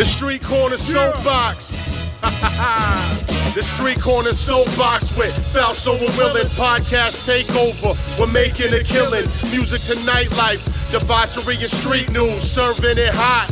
The Street Corner Soapbox. The Street Corner Soapbox with Falso and Willin. Podcast takeover. We're making a killing. Music to nightlife. Debauchery and street news. Serving it hot.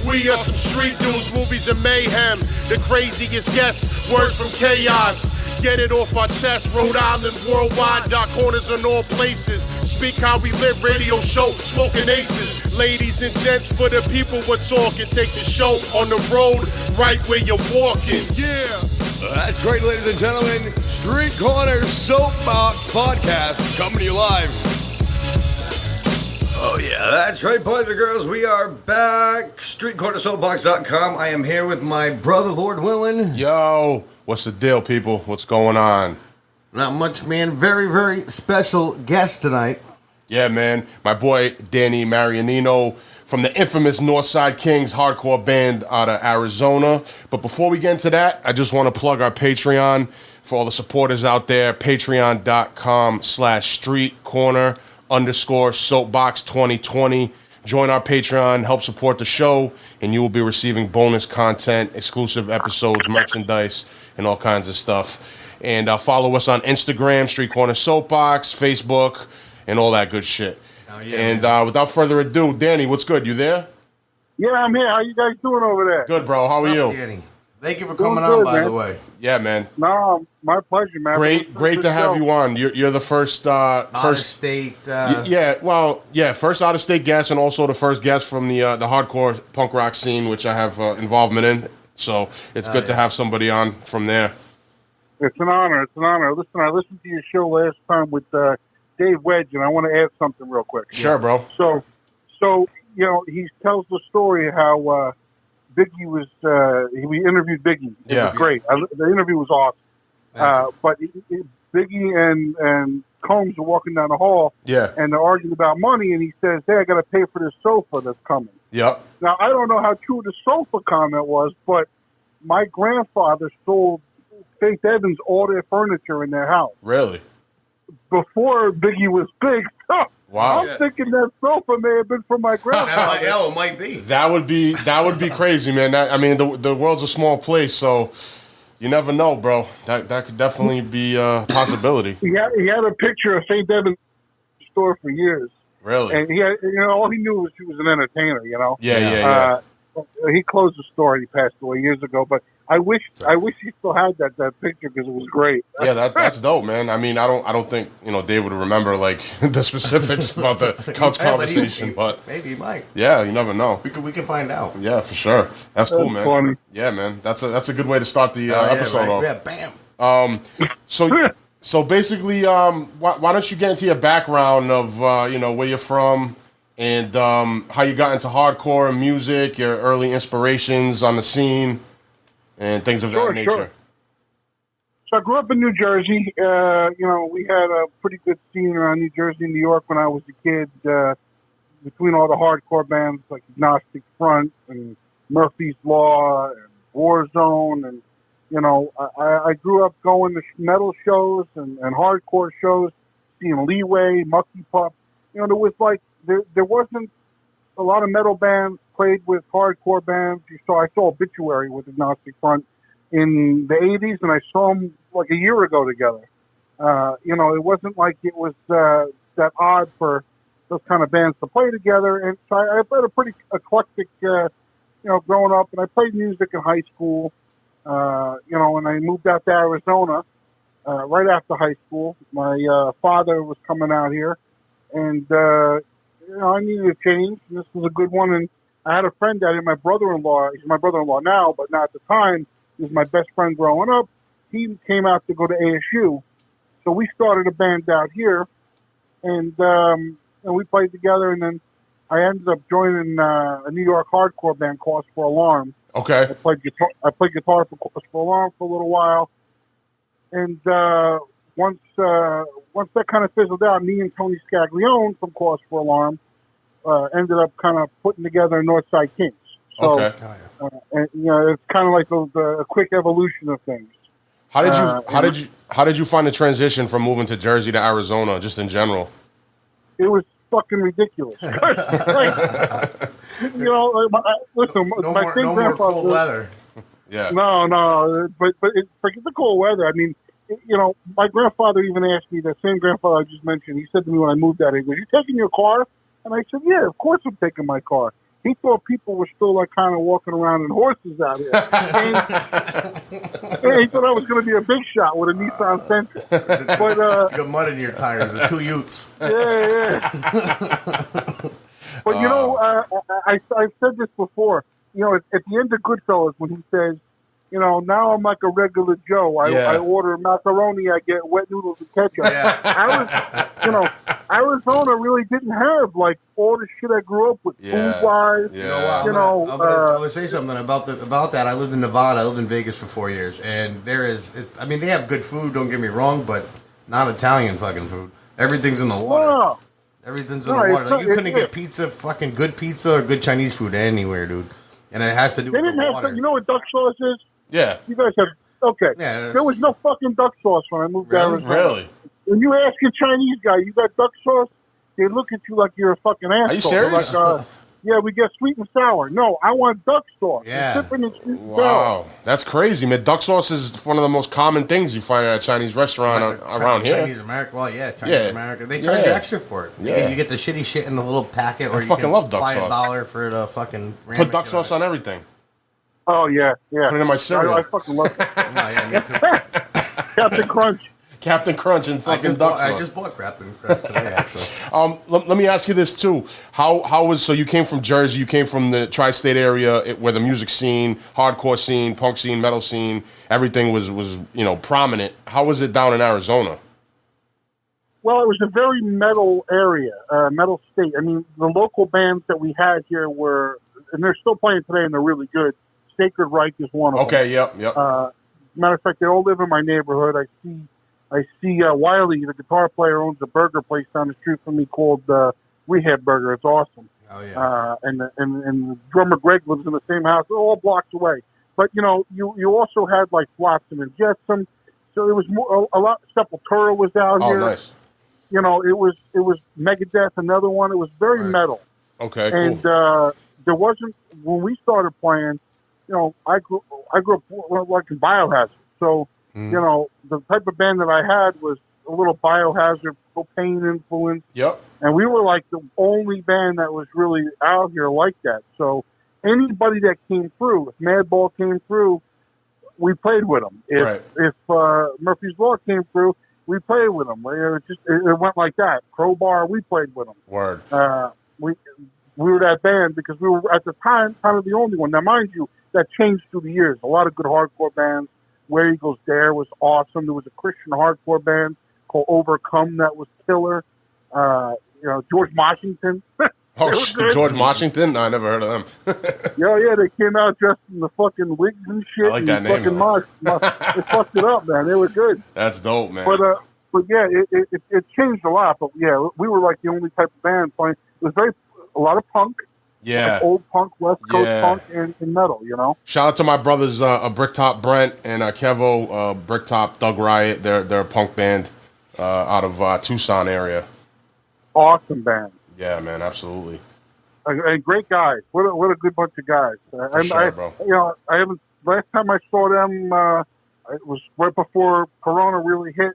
We are some street news, movies and mayhem. The craziest guests, words from chaos. Get it off our chest. Rhode Island, worldwide, dark corners in all places. Speak how we live, radio show, smoking aces. Ladies and gents, for the people we're talking. Take the show on the road, right where you're walking. Yeah. That's right, ladies and gentlemen. Street Corner Soapbox Podcast coming to you live. Oh yeah, that's right, boys and girls. We are back. StreetCornerSoapbox.com. I am here with my brother, Lord Willin. Yo, what's the deal, people? What's going on? Not much, man. Very, very special guest tonight. Yeah, man. My boy, Danny Marianino from the infamous Northside Kings hardcore band out of Arizona. But before we get into that, I just want to plug our Patreon for all the supporters out there. Patreon.com/streetcorner_soapbox 2020. Join our Patreon, help support the show, and you will be receiving bonus content, exclusive episodes, merchandise, and all kinds of stuff. And follow us on Instagram, Street Corner Soapbox, Facebook, and all that good shit. Oh, yeah, and without further ado, Danny, what's good? You there? Yeah, I'm here. How you guys doing over there? Good, bro. How are you? Danny? Thank you for coming on, by the way. Yeah, man. No, my pleasure, man. Great to have you on. You're the first out-of-state. First out-of-state guest, and also the first guest from the hardcore punk rock scene, which I have involvement in. So it's good to have somebody on from there. It's an honor. It's an honor. Listen, I listened to your show last time with Dave Wedge, and I want to add something real quick. Sure, bro. So you know, he tells the story how Biggie was. We interviewed Biggie. It was great. The interview was awesome. But Biggie and Combs were walking down the hall, and they're arguing about money, and he says, "Hey, I got to pay for this sofa that's coming." Yep. Now I don't know how true the sofa comment was, but my grandfather sold Faith Evans all their furniture in their house. Really? Before Biggie was big. Wow. I'm thinking that sofa may have been from my grandfather. It might be. That would be crazy, man. The world's a small place, so you never know, bro. That could definitely be a possibility. He had a picture of Faith Evans store for years. Really? And he had, all he knew was he was an entertainer, Yeah. He closed the store. He passed away years ago, but I wish he still had that picture because it was great. Yeah, that's dope, man. I mean, I don't think Dave would remember like the specifics about the couch conversation, but maybe he might. Yeah, you never know. We can find out. Yeah, for sure. That's cool, man. Funny. Yeah, man. That's a good way to start the episode off. Yeah, bam. So basically, why don't you get into your background of where you're from and how you got into hardcore and music, your early inspirations on the scene, and things of that nature. Sure. So I grew up in New Jersey. We had a pretty good scene around New Jersey and New York when I was a kid, between all the hardcore bands like Agnostic Front and Murphy's Law and Warzone. And, I grew up going to metal shows and hardcore shows, seeing Leeway, Mucky Pup. There was there wasn't a lot of metal bands played with hardcore bands. I saw Obituary with Agnostic Front in the 80s, and I saw them like a year ago together. It wasn't like it was that odd for those kind of bands to play together. And so I played a pretty eclectic, growing up, and I played music in high school, and I moved out to Arizona right after high school. My father was coming out here, and I needed a change, and this was a good one. And I had a friend down here, my brother-in-law. He's my brother-in-law now, but not at the time. He was my best friend growing up. He came out to go to ASU. So we started a band out here, and we played together. And then I ended up joining a New York hardcore band, Cause for Alarm. Okay. I played guitar for Cause for Alarm for a little while. And once that kind of fizzled out, me and Tony Scaglione from Cause for Alarm ended up kind of putting together Northside Kings. So, okay. It's kind of like a quick evolution of things. How did you find the transition from moving to Jersey to Arizona, just in general? It was fucking ridiculous. Like, listen, No my more, same no more grandfather. cold weather. Yeah. No, but forget the cold weather. I mean, my grandfather even asked me, that same grandfather I just mentioned, he said to me when I moved out, he goes, "You taking your car?" And I said, "Yeah, of course I'm taking my car." He thought people were still like kind of walking around in horses out here. And he thought I was going to be a big shot with a Nissan Sentra. But You got mud in your tires, the 2 Utes. yeah. But I've said this before. At the end of Goodfellas, when he says, now I'm like a regular Joe. I order macaroni, I get wet noodles and ketchup. Yeah. Arizona really didn't have like all the shit I grew up with, food wise. Yeah. I'm gonna say something about that. I lived in Nevada. I lived in Vegas for 4 years, and they have good food. Don't get me wrong, but not Italian fucking food. Everything's in the water. Wow. Everything's in the water. Like, you couldn't get pizza, fucking good pizza or good Chinese food anywhere, dude. And it has to do with the water. You know what duck sauce is? Yeah. You guys have okay. Yeah, there was no fucking duck sauce when I moved to Arizona. Really? When you ask a Chinese guy, you got duck sauce, they look at you like you're a fucking asshole. Are you serious? They're like, yeah, we get sweet and sour. No, I want duck sauce. Yeah. Dipping in sweet and sour. Wow. That's crazy, man. Duck sauce is one of the most common things you find at a Chinese restaurant around here. Chinese American. Well, yeah, Chinese American. They charge you extra for it. You get the shitty shit in the little packet, or I you fucking can love duck buy sauce. $1 for the fucking. Put duck sauce on everything. Oh, yeah. Put it in my cereal. I fucking love it. Oh, yeah, me too. Captain Crunch. Captain Crunch and fucking duck sauce. I just bought Captain Crunch today, actually. Let me ask you this too. How was so you came from Jersey, you came from the tri-state area where the music scene, hardcore scene, punk scene, metal scene, everything was prominent. How was it down in Arizona? Well, it was a very metal area, metal state. I mean, the local bands that we had here were, and they're still playing today, and they're really good. Sacred Reich is one of them. Okay, yep. Matter of fact, they all live in my neighborhood. I see Wiley, the guitar player, owns a burger place down the street from me called Rehab Burger. It's awesome. Oh yeah. And the drummer Greg lives in the same house. They're all blocks away. But you also had like Flotsam and Jetsam. So it was a lot. Sepultura was out here. Oh, nice. It was Megadeth, another one. It was very metal. Okay, cool. And there wasn't, when we started playing, I grew up like in Biohazard. So, the type of band that I had was a little Biohazard, Cocaine influence. Yep. And we were like the only band that was really out here like that. So anybody that came through, if Madball came through, we played with them. If Murphy's Law came through, we played with them. It went like that. Crowbar, we played with them. Word. We were that band because we were at the time kind of the only one. Now, mind you, that changed through the years. A lot of good hardcore bands. Where Eagles Dare was awesome. There was a Christian hardcore band called Overcome that was killer. George Washington. George Washington? No, I never heard of them. Yeah, they came out dressed in the fucking wigs and shit. I like that name. Fucking they fucked it up, man. They were good. That's dope, man. But yeah, it changed a lot. But yeah, we were like the only type of band playing. It was a lot of punk. Yeah. Like old punk, West Coast punk, and metal, Shout out to my brothers, Bricktop Brent and Kevo, Bricktop Doug Riot. They're a punk band out of Tucson area. Awesome band. Yeah, man, absolutely. And great guys. What a good bunch of guys. Sure, bro. I haven't. Last time I saw them, it was right before Corona really hit.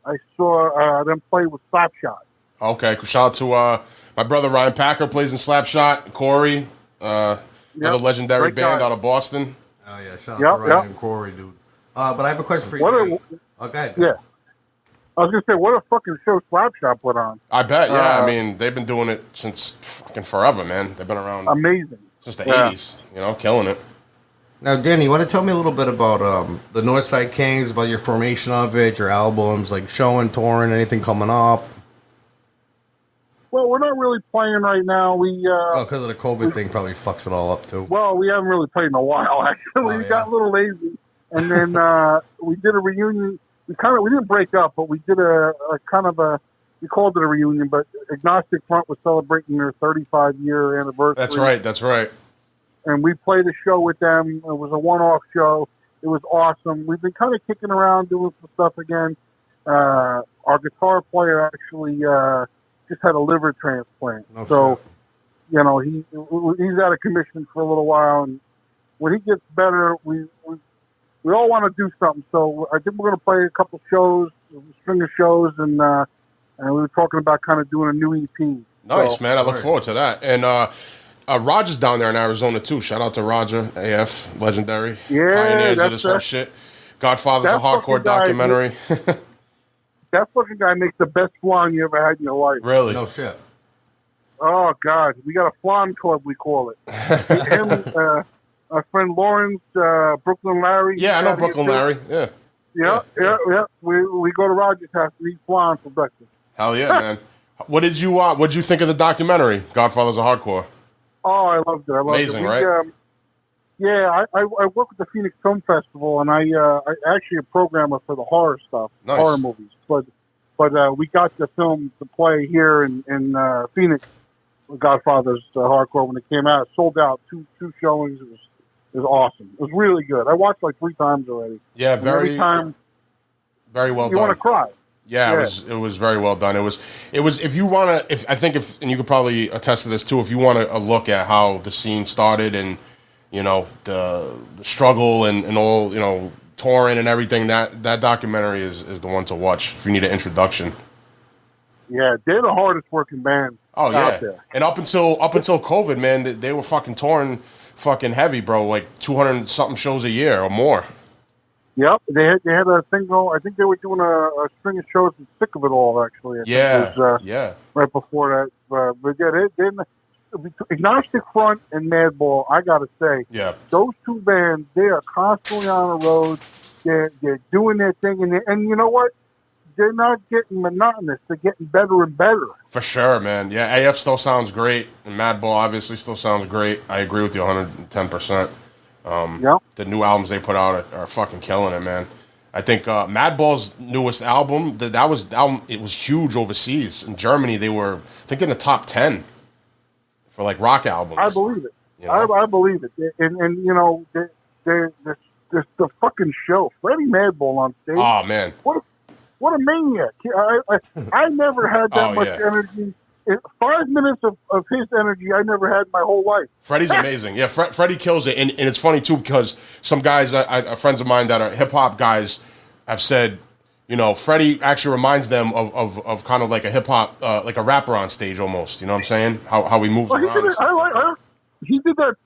I saw them play with Slapshot. Okay, shout out to my brother Ryan Packer plays in Slapshot. Corey, another legendary band out of Boston. Oh yeah, shout out to Ryan and Corey, dude. But I have a question for you. Go ahead. Yeah. I was gonna say, what a fucking show Slapshot put on. I bet, yeah. I mean, they've been doing it since fucking forever, man. They've been around amazing since the 80s, killing it. Now, Danny, you want to tell me a little bit about the Northside Kings, about your formation of it, your albums, like showing, touring, anything coming up? Well, we're not really playing right now. Because of the COVID thing, probably fucks it all up too. Well, we haven't really played in a while. Actually, we got a little lazy, and then we did a reunion. We didn't break up, but we did we called it a reunion. But Agnostic Front was celebrating their 35-year anniversary. That's right. And we played a show with them. It was a one-off show. It was awesome. We've been kind of kicking around doing some stuff again. Our guitar player actually just had a liver transplant. Oh, So, shit. you know, he's out of commission for a little while, and when he gets better, we all want to do something. So I think we're going to play a couple shows, a string of shows, and we were talking about kind of doing a new EP. Nice, So, man. I look forward to that. And Roger's down there in Arizona, too. Shout out to Roger, AF, legendary. Yeah, Pioneers of this whole shit. Godfather's a hardcore documentary. That fucking guy makes the best flan you ever had in your life. Really? No shit. Oh, God. We got a flan club, we call it. Him, our friend Lawrence, Brooklyn Larry. Yeah, I know Brooklyn Larry. Yeah. Yeah. We go to Roger's house and eat flan for breakfast. Hell yeah, man. What did you think of the documentary, Godfather's a Hardcore? Oh, I loved it. Amazing, right? Yeah, I work with the Phoenix Film Festival, and I actually a programmer for the horror stuff, Nice. horror movies. But we got the film to play here in Phoenix, Godfather's Hardcore, when it came out. It sold out two showings. It was awesome. It was really good. I watched like 3 times already. Yeah, And every time very well you done. want to cry. Yeah, it was very well done. It was if you want to and you could probably attest to this too, if you want a look at how the scene started and you know the struggle and all, you know, touring and everything, that documentary is the one to watch if you need an introduction. Yeah, they're the hardest working band out there. And up until COVID, man, they were fucking touring fucking heavy, bro, like 200 something shows a year or more. Yep, they had a thing going. I think they were doing a string of shows and Sick of It All, actually. I think it was, right before that. But yeah, Agnostic Front and Madball, I got to say, those two bands, they are constantly on the road. They're doing their thing, and you know what? They're not getting monotonous. They're getting better and better. For sure, man. Yeah, AF still sounds great, and Madball obviously still sounds great. I agree with you 110%. The new albums they put out are fucking killing it, man. I think Madball's newest album, that was it was huge overseas. In Germany, they were, I think, in the top 10 for like rock albums. I believe it. You know? I believe it. And you know, there's the fucking show. Freddie Madball on stage. Oh man, what a maniac! I never had that much energy. 5 minutes of his energy I never had in my whole life. Freddie's amazing. Yeah, Freddie kills it. And it's funny, too, because some guys, friends of mine that are hip-hop guys have said, you know, Freddie actually reminds them of kind of like a hip-hop, like a rapper on stage almost. You know what I'm saying? How he moves around. He did that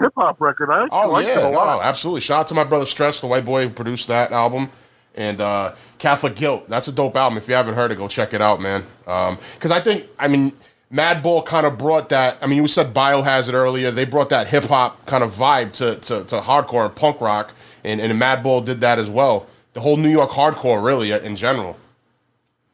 hip-hop record. I liked it a lot. No, absolutely. Shout out to my brother Stress, the white boy who produced that album. And Catholic Guilt. That's a dope album. If you haven't heard it, go check it out, man. Because I mean, Madball kind of brought that. I mean, you said Biohazard earlier. They brought that hip hop kind of vibe to hardcore and punk rock, and Madball did that as well. The whole New York hardcore, really, in general.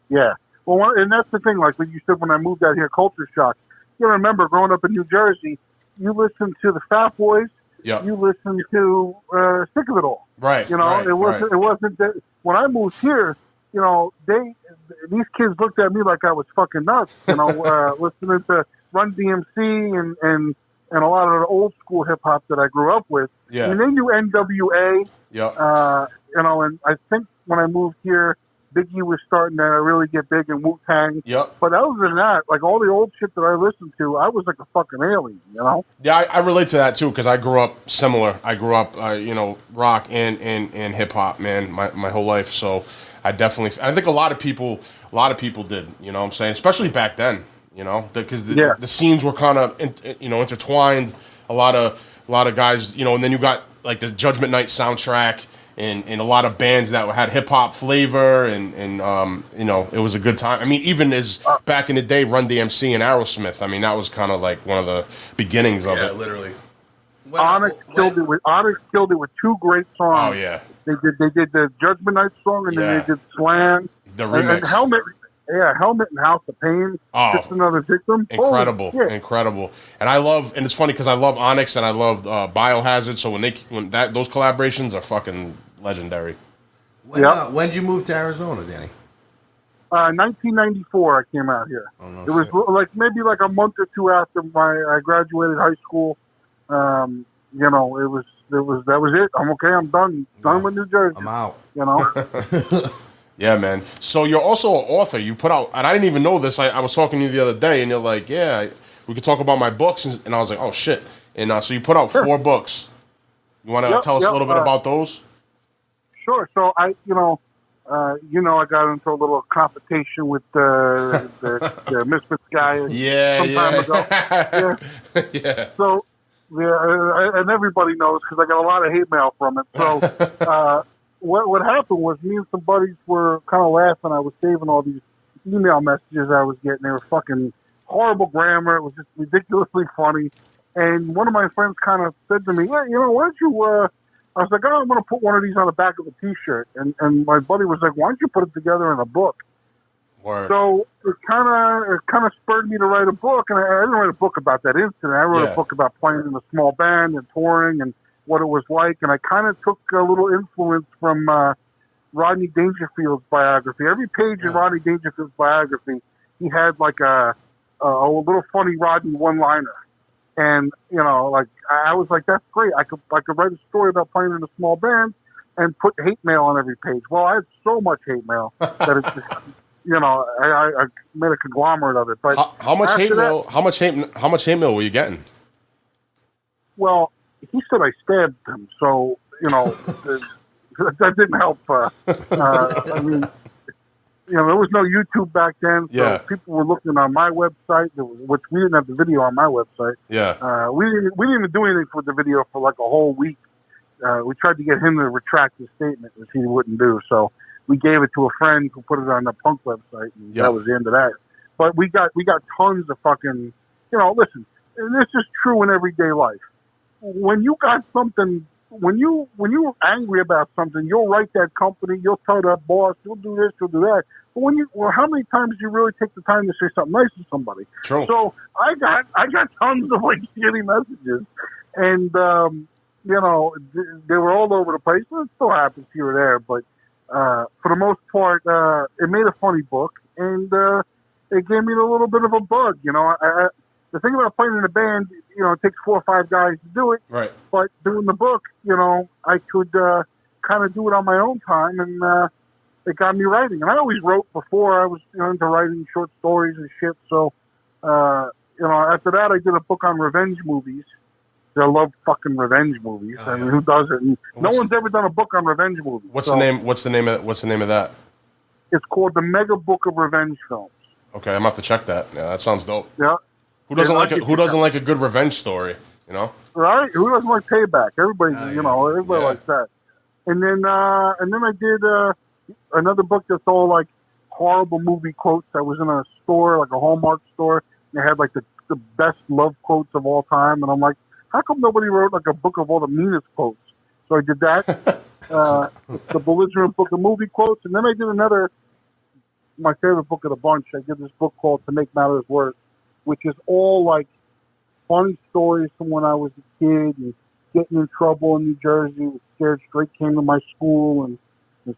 Yeah. Well, and that's the thing. Like when you said, when I moved out here, culture shock. You remember growing up in New Jersey, you listened to the Fat Boys. Yep. You listened to Sick of It All. Right. You know, it wasn't that when I moved here, you know, these kids looked at me like I was fucking nuts, you know, listening to Run DMC and a lot of the old school hip hop that I grew up with. Yeah. I mean, they knew NWA. Yeah. You know, and I think when I moved here, Biggie was starting to really get big in Wu-Tang. Yep. But other than that, like all the old shit that I listened to, I was like a fucking alien, you know? Yeah, I relate to that too because I grew up similar. I grew up, you know, rock and hip hop, man, my whole life. So I think a lot of people did. You know what I'm saying? Especially back then, you know, because the scenes were kind of intertwined. A lot of guys, you know, and then you got like the Judgment Night soundtrack. And a lot of bands that had hip hop flavor, and you know, it was a good time. I mean, even as back in the day, Run DMC and Aerosmith. I mean, that was kind of like one of the beginnings of it. Yeah, literally. Onyx killed it with 2 great songs. Oh yeah, they did the Judgment Night song, and then they did Slam, the remix, and Helmet. Yeah, Helmet and House of Pain. Just Another Victim. Incredible. And it's funny because I love Onyx and I love Biohazard. So when those collaborations are fucking legendary. When did you move to Arizona, Danny? 1994, I came out here. Oh, no, it was like maybe like a month or 2 after I graduated high school. You know, that was it. I'm okay. I'm done with New Jersey. I'm out. You know. Yeah, man. So you're also an author. You put out, and I didn't even know this. I was talking to you the other day, and you're like, "Yeah, we could talk about my books," and I was like, "Oh shit!" And so you put out 4 books. You want to tell us a little bit about those? Sure. So I got into a little competition with the Misfits guy some time ago. Yeah. Yeah. So, and everybody knows because I got a lot of hate mail from it. So, what happened was me and some buddies were kind of laughing. I was saving all these email messages I was getting. They were fucking horrible grammar. It was just ridiculously funny. And one of my friends kind of said to me, "Yeah, why don't you?" I was like, "Oh, I'm going to put one of these on the back of a T-shirt." And my buddy was like, "Why don't you put it together in a book?" Word. So it kind of spurred me to write a book, and I didn't write a book about that incident. I wrote a book about playing in a small band and touring and what it was like, and I kind of took a little influence from Rodney Dangerfield's biography. Every page in Rodney Dangerfield's biography, he had like a little funny Rodney one-liner. And, I was like, that's great. I could write a story about playing in a small band and put hate mail on every page. Well, I had so much hate mail that it's just, I made a conglomerate of it. But how much hate mail? How much hate mail were you getting? Well, he said I stabbed him, so that didn't help. I mean, there was no YouTube back then, so people were looking on my website, which we didn't have the video on my website. Yeah, we didn't even do anything for the video for like a whole week. We tried to get him to retract his statement, which he wouldn't do. So we gave it to a friend who put it on the punk website, and that was the end of that. But we got tons of fucking, listen, and this is true in everyday life. When you got something, when you're angry about something, you'll write that company, you'll tell that boss, you'll do this, you'll do that. But how many times do you really take the time to say something nice to somebody? True. So I got tons of like shitty messages, and they were all over the place. And it still happens here or there, but for the most part, it made a funny book, and it gave me a little bit of a bug. The thing about playing in a band, it takes 4 or 5 guys to do it. Right. But doing the book, I could kind of do it on my own time, and it got me writing. And I always wrote before. I was into writing short stories and shit. So, after that, I did a book on revenge movies. I love fucking revenge movies. I mean, who doesn't? And no one's ever done a book on revenge movies. What's the name? What's the name of that? It's called the Mega Book of Revenge Films. Okay, I'm gonna have to check that. Yeah, that sounds dope. Yeah. Who doesn't like a good revenge story? Right? Who doesn't like payback? Everybody, everybody likes that. And then I did another book that's all like horrible movie quotes. I was in a store, like a Hallmark store, and they had like the best love quotes of all time. And I'm like, how come nobody wrote like a book of all the meanest quotes? So I did that, the belligerent book of movie quotes, and then I did my favorite book of the bunch. I did this book called To Make Matters Worse, which is all like funny stories from when I was a kid and getting in trouble in New Jersey. Scared straight came to my school and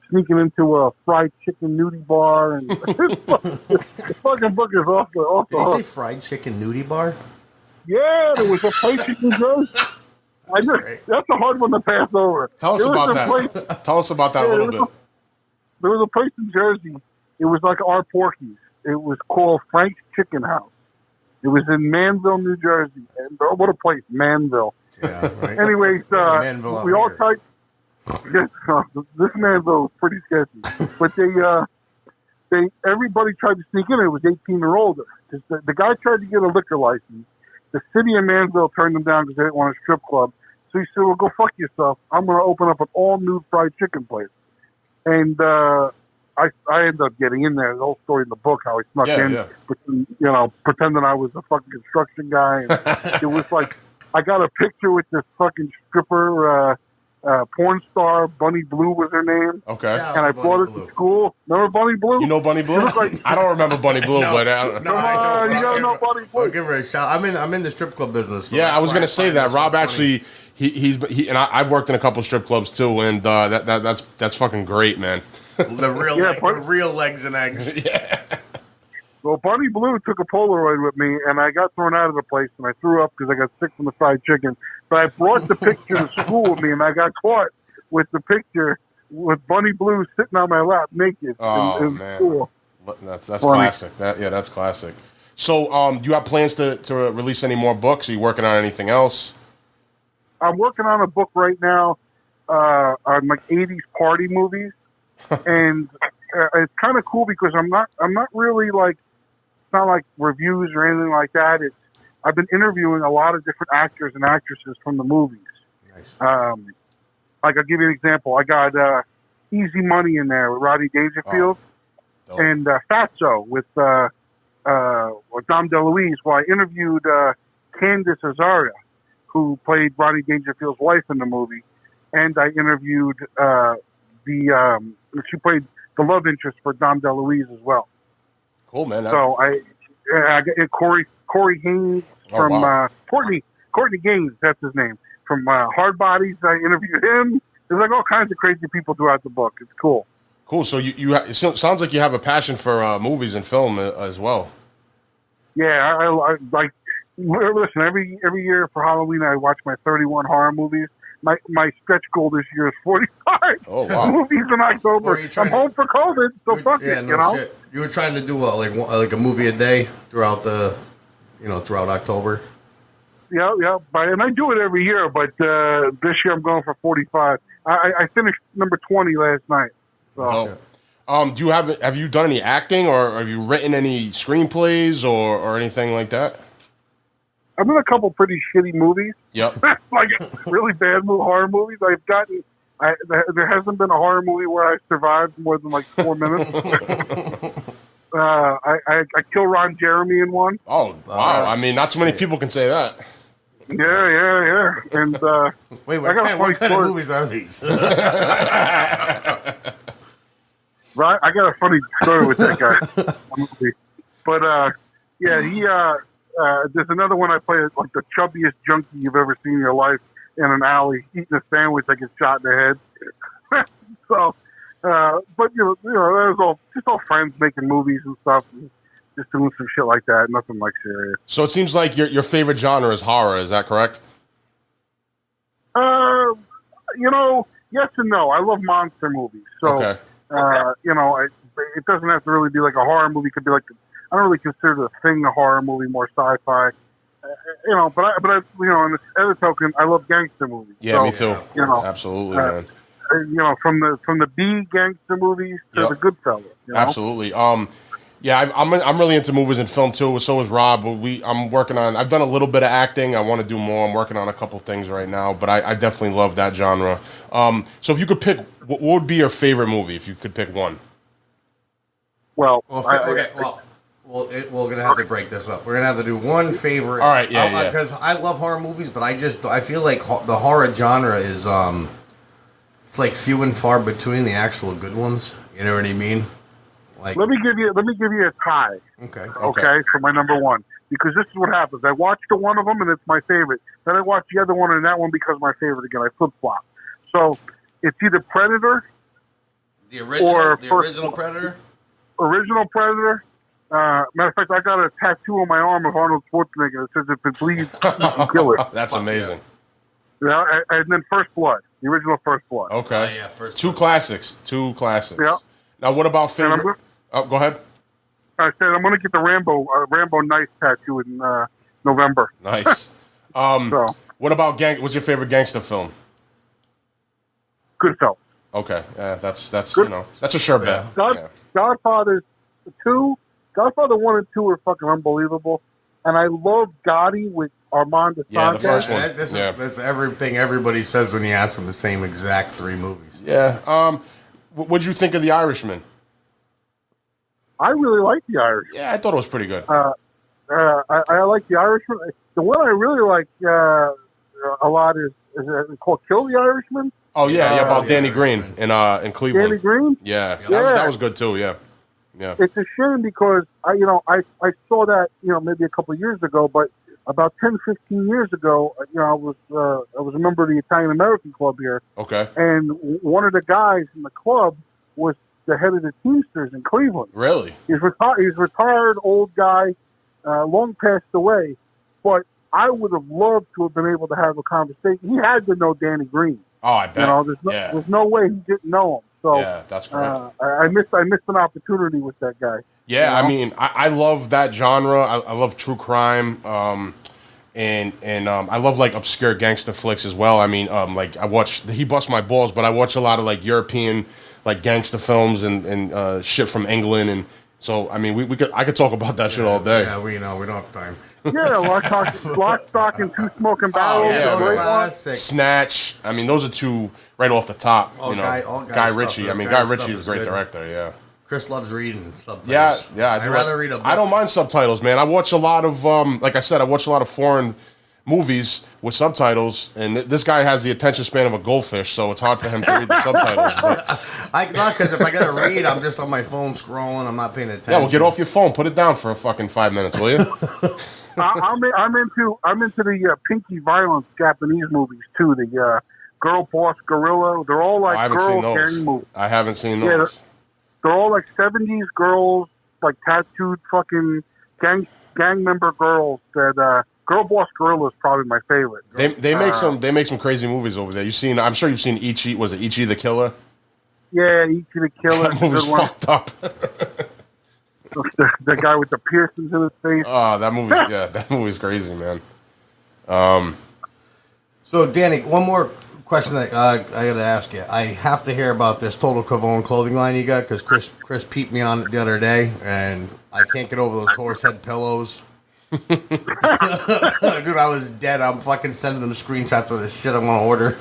sneaking into a fried chicken nudie bar. And the fucking book is awful. Did you say fried chicken nudie bar? Yeah, there was a place in New Jersey. That's a hard one to pass over. Tell us about that. Tell us about that a little bit. There was a place in Jersey. It was like our Porky's. It was called Frank's Chicken House. It was in Manville, New Jersey. And what a place, Manville. Yeah, right. Anyways, we all tried. This Manville was pretty sketchy. But everybody tried to sneak in. It was 18 or older. The guy tried to get a liquor license. The city of Manville turned him down because they didn't want a strip club. So he said, well, go fuck yourself. I'm going to open up an all-nude fried chicken place. And I ended up getting in there. The whole story in the book, how I snuck in, pretending I was a fucking construction guy. And it was like, I got a picture with this fucking stripper, porn star, Bunny Blue was her name. Okay. And I brought her to school. Remember Bunny Blue? You know Bunny Blue? I don't remember Bunny Blue, but I know. You gotta know Bunny Blue. I'll give her a shout. I'm in the strip club business. So yeah, I was gonna say that. Rob actually, he and I've worked in a couple strip clubs too, and that's fucking great, man. The real legs and eggs. Yeah. Well, Bunny Blue took a Polaroid with me, and I got thrown out of the place, and I threw up because I got sick from the fried chicken. But I brought the picture to school with me, and I got caught with the picture with Bunny Blue sitting on my lap naked. Oh, it was man. cool. That's Funny. classic. That's classic. So, do you have plans to release any more books? Are you working on anything else? I'm working on a book right now on like 80s party movies, and it's kind of cool because I'm not really like, it's not like reviews or anything like that. I've been interviewing a lot of different actors and actresses from the movies. Nice. Like I'll give you an example. I got Easy Money in there with Rodney Dangerfield and Fatso with Dom DeLuise. Well, I interviewed Candice Azaria, who played Rodney Dangerfield's wife in the movie, and I interviewed she played the love interest for Dom DeLuise as well. Cool, man. So I got Corey Haynes from Courtney Gaines, that's his name, from Hard Bodies. I interviewed him. There's like all kinds of crazy people throughout the book. It's cool. Cool. So it sounds like you have a passion for movies and film as well. Yeah, I like. Listen, every year for Halloween, I watch my 31 horror movies. My stretch goal this year is 45 movies in October. I'm home for COVID, so fuck it. You know. Shit. You were trying to do like a movie a day throughout throughout October. Yeah, and I do it every year, but this year I'm going for 45. I finished number 20 last night. So. Have you done any acting or have you written any screenplays or anything like that? I've done a couple pretty shitty movies. Yep. Like really bad horror movies. There hasn't been a horror movie where I survived more than like 4 minutes. I killed Ron Jeremy in one. Oh, wow. I mean, not too many people can say that. Yeah. And wait, what kind of movies are these? Right, I got a funny story with that guy. But he there's another one I play like the chubbiest junkie you've ever seen in your life in an alley eating a sandwich that gets shot in the head. So, but you know, that was all friends making movies and stuff, and just doing some shit like that. Nothing like serious. So it seems like your favorite genre is horror. Is that correct? Yes and no. I love monster movies. So, okay. It doesn't have to really be like a horror movie. It could be like I don't really consider The Thing a horror movie, more sci-fi. But on the other token, I love gangster movies. Yeah, me too. Absolutely, man. From the B gangster movies to the Goodfellas. Absolutely. I'm really into movies and film too. So is Rob. I'm working on. I've done a little bit of acting. I want to do more. I'm working on a couple things right now, but I definitely love that genre. So if you could pick, what would be your favorite movie if you could pick one? Well, we're gonna have to break this up. We're gonna have to do one favorite. All right, yeah. Because I love horror movies, but I feel like the horror genre is it's like few and far between the actual good ones. You know what I mean? Like, let me give you a tie. Okay, for my number one, because this is what happens. I watched the one of them and it's my favorite. Then I watch the other one and that one becomes my favorite again. I flip flop. So it's either Predator, the original Predator. Original Predator. Matter of fact, I got a tattoo on my arm of Arnold Schwarzenegger that says, "If it bleeds, you can kill it." That's amazing. Yeah, and then First Blood, the original First Blood. Okay. Two Blood. classics. Yeah. Now, what about favorite? Go ahead. I said I'm going to get the Rambo Knife tattoo in November. Nice. What about what's your favorite gangster film? Goodfellas. Okay, that's that's a sure bet. Godfather 2, Godfather 1 and 2 are fucking unbelievable, and I love Gotti with Armand Assante. Yeah, the first one. That's everything everybody says when you ask them the same exact three movies. Yeah. What'd you think of The Irishman? I really like The Irishman. Yeah, I thought it was pretty good. I like The Irishman. The one I really like a lot is it called Kill the Irishman? Oh yeah, about Danny Green in Cleveland. Danny Green? Yeah. That was good too. Yeah. It's a shame because I saw that maybe a couple of years ago, but about 10, 15 years ago, I was a member of the Italian American Club here. Okay. And one of the guys in the club was the head of the Teamsters in Cleveland. Really? He's retired old guy, long passed away, but I would have loved to have been able to have a conversation. He had to know Danny Green. Oh, I bet. There's no way he didn't know him. So yeah, that's correct. I missed an opportunity with that guy. Yeah, I mean, I love that genre. I love true crime, and I love like obscure gangster flicks as well. I mean, like he busts my balls, but I watch a lot of like European like gangster films and shit from England, and so I mean, I could talk about that shit all day. Yeah, we don't have time. Yeah, Lock, Stock, and Two Smoking Barrels. Classic. Snatch. I mean, those are two right off the top. Guy Ritchie. Guy Ritchie is a great director. Yeah. Chris loves reading subtitles. Yeah. I'd rather read a book. I don't mind subtitles, man. I watch a lot of, like I said, I watch a lot of foreign movies with subtitles, and this guy has the attention span of a goldfish, so it's hard for him to read the subtitles. Because if I gotta read, I'm just on my phone scrolling. I'm not paying attention. Yeah, well, get off your phone. Put it down for a fucking 5 minutes, will you? I'm into the Pinky Violence Japanese movies too. The Girl Boss Gorilla. They're all like girl gang movies. I haven't seen those. Yeah, they're all like 70s girls, like tattooed fucking gang member girls. That Girl Boss Gorilla is probably my favorite. They make some crazy movies over there. I'm sure you've seen Ichi. Was it Ichi the Killer? Yeah, Ichi the Killer. That movie's fucked up. The guy with the piercings in his face. Oh, that movie's crazy, man. So, Danny, one more question that I got to ask you. I have to hear about this Total Gavone clothing line you got because Chris peeped me on it the other day, and I can't get over those horse head pillows. Dude, I was dead. I'm fucking sending them screenshots of the shit I'm gonna order.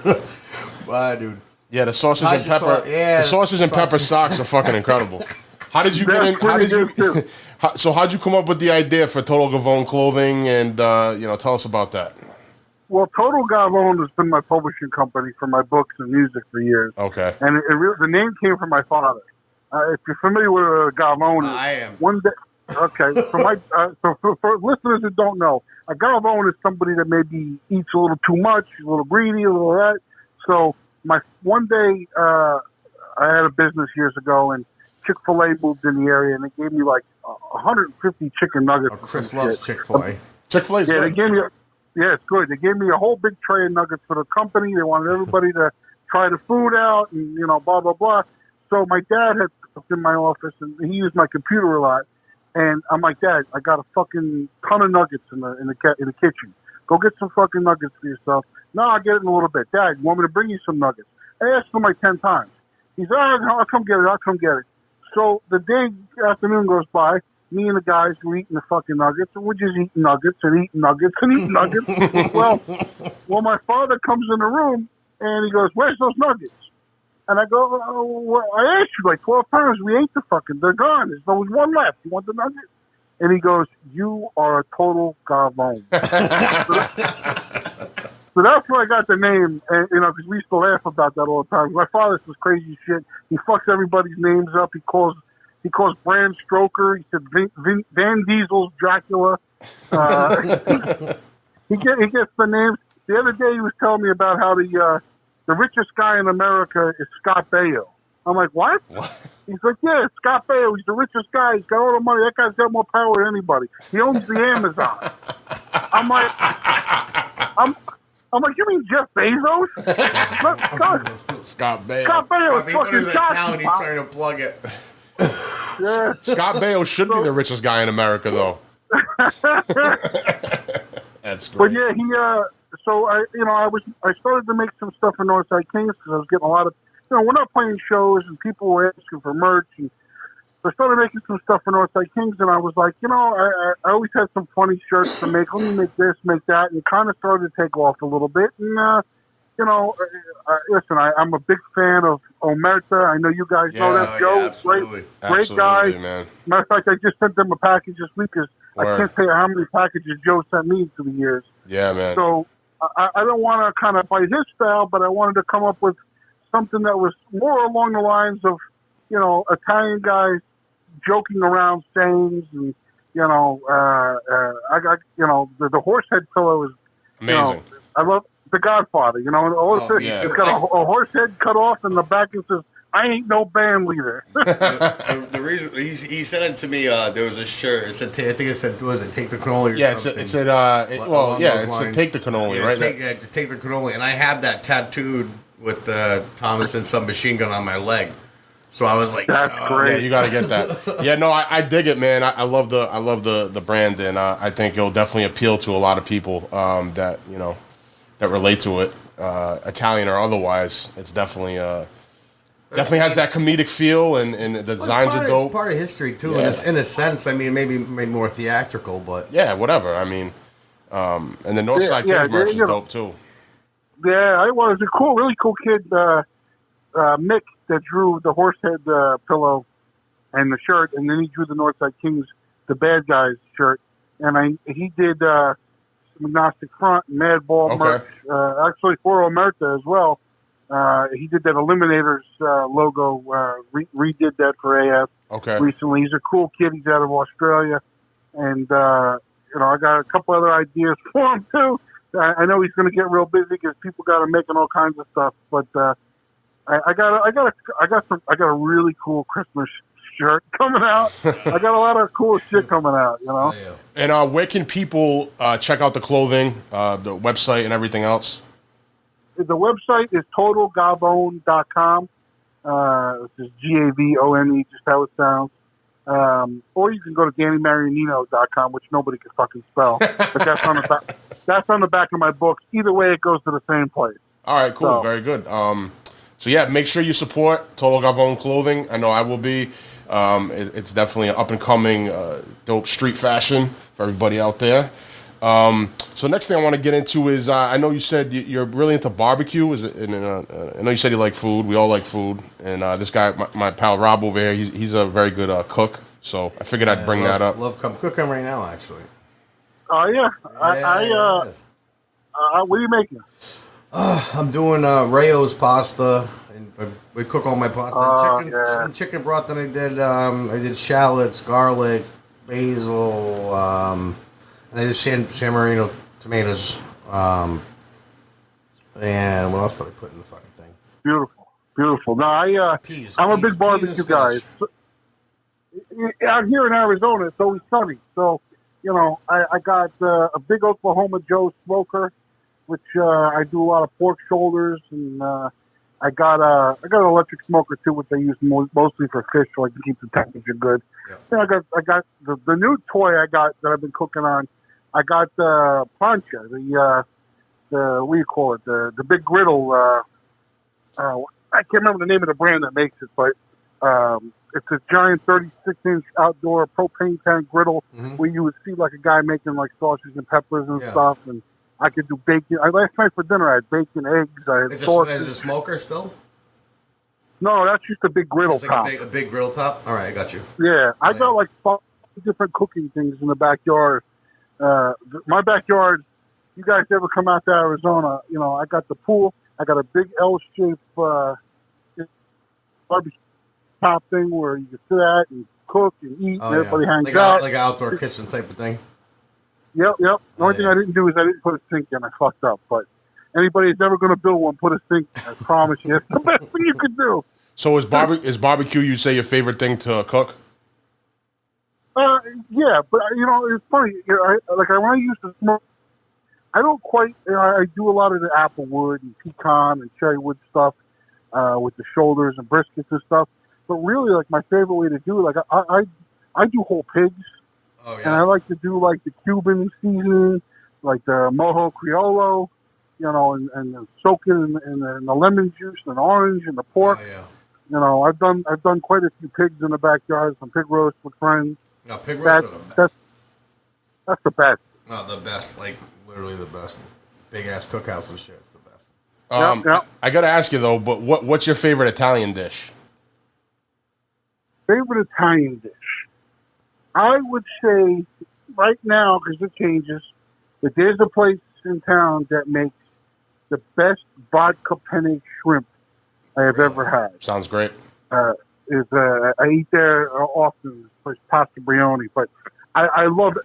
Wow, dude. Yeah, the sausage and pepper. The sausage and pepper socks are fucking incredible. How did you get in? How'd you come up with the idea for Total Gavone clothing? And tell us about that. Well, Total Gavone has been my publishing company for my books and music for years. Okay. And the name came from my father. If you're familiar with Gavone, I am. One day. Okay, for listeners that don't know, a Gavone is somebody that maybe eats a little too much, a little greedy, a little that. So one day I had a business years ago, and Chick-fil-A moved in the area, and they gave me like 150 chicken nuggets. Oh, Chris loves Chick-fil-A. Chick-fil-A's good. It's good. They gave me a whole big tray of nuggets for the company. They wanted everybody to try the food out, and blah blah blah. So my dad had in my office, and he used my computer a lot. And I'm like, Dad, I got a fucking ton of nuggets in the kitchen. Go get some fucking nuggets for yourself. No, I'll get it in a little bit. Dad, you want me to bring you some nuggets? I asked him like 10 times. He said, I'll come get it. So the afternoon goes by. Me and the guys were eating the fucking nuggets, and we're just eating nuggets and eating nuggets and eating nuggets. Well, my father comes in the room, and he goes, where's those nuggets? And I go, I asked you like 12 times. We ate they're gone. There's always one left. You want the nugget? And he goes, you are a total Gavone. So that's where I got the name, and because we used to laugh about that all the time. My father's this crazy shit. He fucks everybody's names up. He calls Bram Stoker. He said Van Diesel's Dracula. He gets the names. The other day he was telling me about how the richest guy in America is Scott Baio. I'm like, what? He's like, yeah, Scott Baio. He's the richest guy. He's got all the money. That guy's got more power than anybody. He owns the Amazon. I'm like, you mean Jeff Bezos? Scott Baio. Scott Baio is fucking He's trying to plug it. Yeah. Scott Baio should be the richest guy in America, though. That's great. But yeah, So I started to make some stuff for Northside Kings because I was getting a lot of, we're not playing shows and people were asking for merch, and so I started making some stuff for Northside Kings, and I was like, I always had some funny shirts to make. Let me make this, make that, and it kind of started to take off a little bit. And listen, I'm a big fan of Omerta. I know you guys know that. Joe, absolutely. Great guy. Man. Matter of fact, I just sent them a package this week because I can't tell you how many packages Joe sent me through the years. Yeah, man. So I don't want to kind of bite his style, but I wanted to come up with something that was more along the lines of, Italian guys joking around sayings, and I got the horse head pillow is amazing. I love The Godfather. It's got a horse head cut off, and the back it says I ain't no band leader. The reason he sent it to me, there was a shirt. It said, I think it said, was it take the cannoli or something? It said, it said take the cannoli, right? Take the cannoli, and I have that tattooed with the Thomas and Submachine Gun on my leg. So I was like, that's great. Yeah, you got to get that. Yeah, no, I dig it, man. I love the brand, and I think it'll definitely appeal to a lot of people that relate to it, Italian or otherwise. It's definitely has that comedic feel, and the designs are dope. It's part of history too, Yeah. and in a sense, I mean, maybe more theatrical, but yeah, whatever. I mean, and the Northside Kings merch is dope too. Yeah, it was a really cool kid, Mick, that drew the horse head pillow and the shirt, and then he drew the Northside Kings, the bad guys shirt, and he did some Agnostic Front, Madball merch, actually for Omerta as well. He did that Eliminators logo, redid that for AF recently. He's a cool kid. He's out of Australia, and I got a couple other ideas for him too. I know he's going to get real busy because people got him making all kinds of stuff, but. I got a really cool Christmas shirt coming out. I got a lot of cool shit coming out, And where can people check out the clothing, the website, and everything else? The website is totalgavone.com. It's just Gavone, just how it sounds. Or you can go to DannyMarianino.com, which nobody can fucking spell. But that's on the back. That's on the back of my books. Either way, it goes to the same place. All right, cool, very good. So yeah, make sure you support Total Gavone Clothing. I know I will be. It's definitely an up and coming, dope street fashion for everybody out there. So next thing I want to get into is I know you said you're really into barbecue. I know you said you like food. We all like food. And this guy, my pal Rob over here, he's a very good cook. So I figured I'd bring that up. Love cooking right now, actually. Oh yeah. What are you making? I'm doing Rayo's pasta, and we cook all my pasta. Chicken broth. Then I did shallots, garlic, basil, and I did San Marino tomatoes. And what else did I put in the fucking thing? Beautiful. No, I'm a big barbecue guy. Out here in Arizona, it's always sunny, so I got a big Oklahoma Joe smoker, which I do a lot of pork shoulders, and I got an electric smoker too, which I use mostly for fish, so I can keep the temperature good. Yeah. I got the new toy I got that I've been cooking on. I got the plancha, the what do you call it? The big griddle. I can't remember the name of the brand that makes it, but it's a giant 36-inch outdoor propane tank griddle where you would see like a guy making like sausage and peppers and stuff, and I could do bacon. Last night for dinner I had bacon, eggs, I had sausage. Is it a smoker still? No, that's just a big griddle top. A big grill top? All right, I got you. Yeah, I got like 5 different cooking things in the backyard. My backyard, you guys ever come out to Arizona, I got the pool. I got a big L-shaped barbecue top thing where you can sit at and cook and eat, and everybody hangs out. Like an outdoor kitchen type of thing? Yep. The only thing I didn't do is I didn't put a sink in. I fucked up. But anybody that's ever going to build one, put a sink in. I promise you. It's the best thing you could do. So is barbecue, you say, your favorite thing to cook? Yeah, but, it's funny. When I used to smoke, I don't quite, I do a lot of the applewood and pecan and cherry wood stuff with the shoulders and briskets and stuff. But really, like, my favorite way to do it, like, I do whole pigs. Oh, yeah. And I like to do, like, the Cuban seasoning, like the Mojo Criollo, and soak it in the lemon juice and orange and the pork. Oh, yeah. I've done quite a few pigs in the backyard, some pig roast with friends. No, pig roast are the best. That's the best. No, the best, like, literally the best. Big-ass cookhouse and shit, it's the best. I got to ask you, though, but what's your favorite Italian dish? Favorite Italian dish? I would say right now, because it changes, that there's a place in town that makes the best vodka penne shrimp I have ever had. Sounds great. I eat there often. It's Pasta Brioni, but I love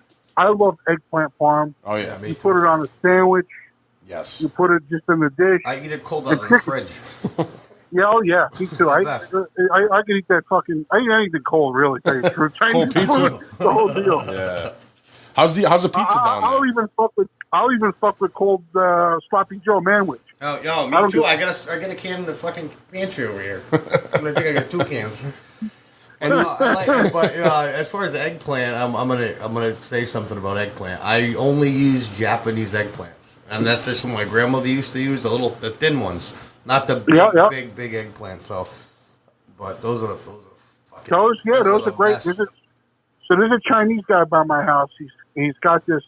eggplant parm. Oh yeah, you put it on a sandwich. Yes. You put it just in the dish. I eat it cold out of the fridge. Yeah, oh yeah, me It's too. the I best. could eat that fucking. I eat anything cold, really. Tell you the truth. Chinese Cold pizza. food, the whole deal. Yeah. How's the pizza down I'll there? even fuck with cold sloppy Joe manwich. Oh, yo, I me don't too. get- I got a can in the fucking pantry over here. I think I got 2 cans. And I like, but as far as eggplant, I'm gonna say something about eggplant. I only use Japanese eggplants, and that's just what my grandmother used to use, the thin ones, not the big eggplants. So, but those are fucking. Those are the great. best. There's a Chinese guy by my house. He's got this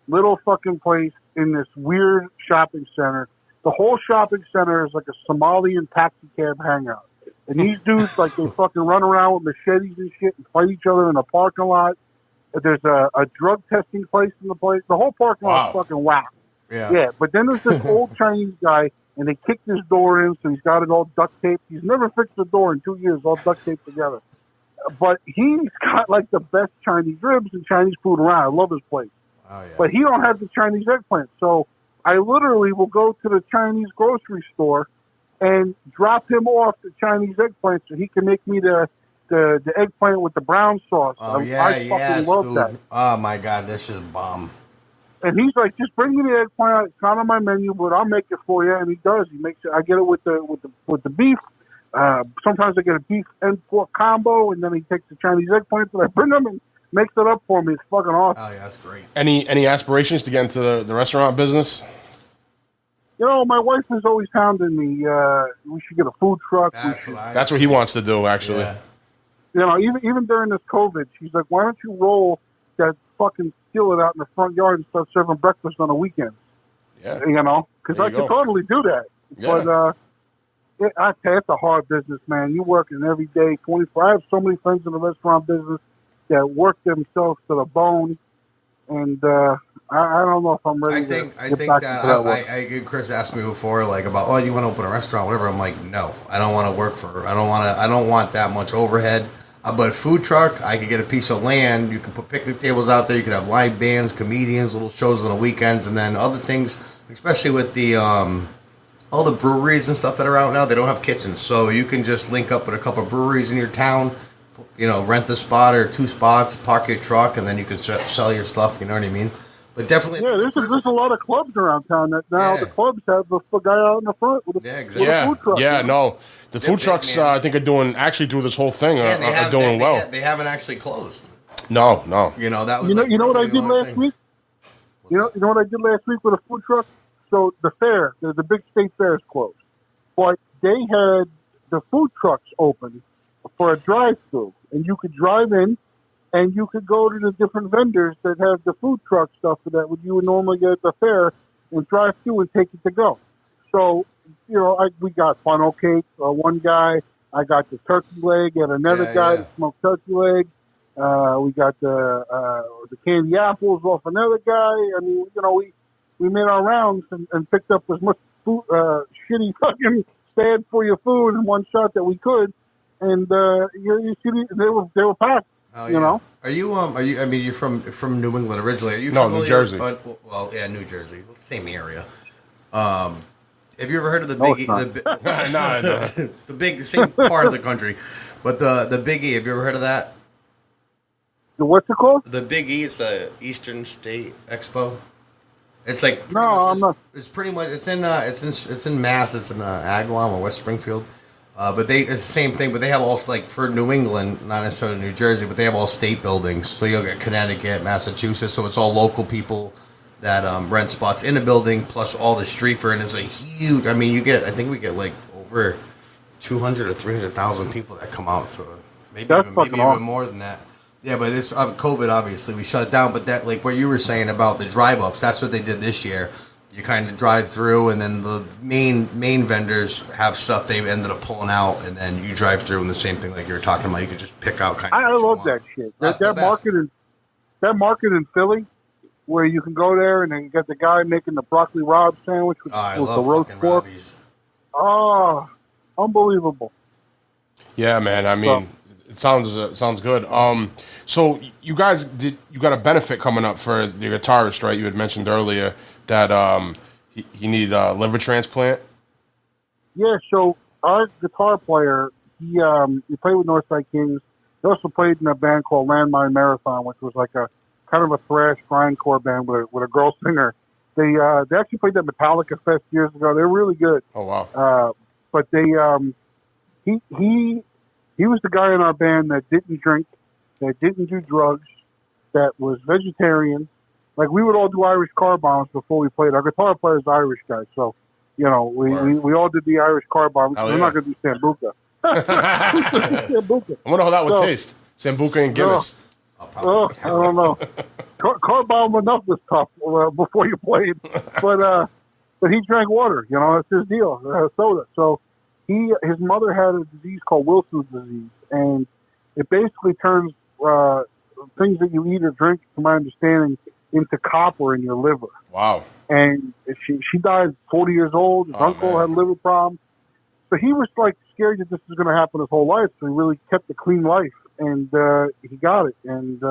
little fucking place in this weird shopping center. The whole shopping center is like a Somalian taxi cab hangout. And these dudes, like, they fucking run around with machetes and shit and fight each other in the parking lot. There's a drug testing place in the place. The whole parking lot's fucking whack. Yeah. But then there's this old Chinese guy, and they kicked his door in, so he's got it all duct taped. He's never fixed the door in 2 years, all duct taped together. But he's got, like, the best Chinese ribs and Chinese food around. I love his place. Oh, yeah. But he don't have the Chinese eggplant. So I literally will go to the Chinese grocery store and drop him off the Chinese eggplant so he can make me the eggplant with the brown sauce. Oh, I fucking love dude. that. Oh, my God, this is bomb. And he's like, just bring me the eggplant. It's not on my menu, but I'll make it for you. And he does. He makes it. I get it with the beef. Sometimes I get a beef and pork combo, and then he takes the Chinese eggplant that I bring him and makes it up for me. It's fucking awesome. Oh, yeah, that's great. Any aspirations to get into the restaurant business? You know, my wife is always hounding me. We should get a food truck. That's what he wants to do, actually. Yeah. You know, even during this COVID, she's like, "Why don't you roll that fucking skillet out in the front yard and start serving breakfast on the weekends?" Yeah. You know, because There I you could go. totally do that. Yeah. But I tell you, it's a hard business, man. You working every day, 24. I have so many friends in the restaurant business that work themselves to the bone, and I don't know if I'm ready. I think to get that back into work. Chris asked me before, like, about, oh, you want to open a restaurant, whatever. I'm like, no, I don't want to work for. I don't want that much overhead. But food truck, I could get a piece of land. You can put picnic tables out there. You could have live bands, comedians, little shows on the weekends, and then other things. Especially with the all the breweries and stuff that are out now, they don't have kitchens, so you can just link up with a couple of breweries in your town. You know, rent a spot or 2 spots, park your truck, and then you can sell your stuff. You know what I mean? But definitely, Yeah, there's a lot of clubs around town that now the clubs have the guy out in the front with a, exactly. with a food truck. Yeah, no. The food trucks, I think, are doing this whole thing, are doing well. They haven't actually closed. No. You know, that was You know what I did last week? You know what I did last week with a food truck? So the fair, the big state fair is closed. But they had the food trucks open for a drive-through. And you could drive in and you could go to the different vendors that have the food truck stuff that you would normally get at the fair and drive through and take it to go. So, you know, we got funnel cake, one guy. I got the turkey leg and another guy that smoked turkey leg. We got the candy apples off another guy. I mean, you know, we made our rounds and picked up as much food, shitty fucking bad for your food in one shot that we could. And you see, they were packed. Oh, you know. Are you? I mean, you're from New England originally. Are you? No, familiar? New Jersey. Well, yeah, New Jersey, same area. Have you ever heard of the No, Big E? it's not. No. The big, same part of the country, but the Big E. Have you ever heard of that? What's it called? The Big E. It's the Eastern State Expo. It's like I'm not. It's pretty much it's in Mass. It's in Agawam or West Springfield. But it's the same thing. But they have all, like, for New England, not necessarily New Jersey, but they have all state buildings. So you'll get Connecticut, Massachusetts. So it's all local people that rent spots in the building, plus all the street fair. And it's a huge. I mean, I think we get like over 200 or 300,000 people that come out to maybe even more than that. Yeah, but this COVID, obviously, we shut it down. But that, like what you were saying about the drive-ups, that's what they did this year. You kind of drive through, and then the main vendors have stuff they ended up pulling out, and then you drive through, and the same thing like you were talking about. You could just pick out kind of. I love that shit. That market in Philly, where you can go there and then you got the guy making the broccoli rabe sandwich with I the love roast fucking pork. Robbie's. Oh, unbelievable. Yeah, man. I mean, it sounds good. So you guys you got a benefit coming up for the guitarist, right? You had mentioned earlier that he needed a liver transplant. Yeah, so our guitar player, he played with Northside Kings. He also played in a band called Landmine Marathon, which was like a kind of a thrash grindcore band with a girl singer. They actually played at Metallica Fest years ago. They're really good. Oh wow! But he was the guy in our band that didn't drink, that didn't do drugs, that was vegetarian. Like, we would all do Irish car bombs before we played. Our guitar player's Irish guy, so, we all did the Irish car bombs. We're not going to do Sambuca. I wonder how that would taste. Sambuca and Guinness. I don't know. Car bomb enough was tough before you played. But he drank water, that's his deal, soda. So his mother had a disease called Wilson's disease, and it basically turns things that you eat or drink, to my understanding, into copper in your liver. Wow. And she died 40 years old. His uncle had liver problems. So he was like scared that this was going to happen his whole life. So he really kept a clean life, and he got it. And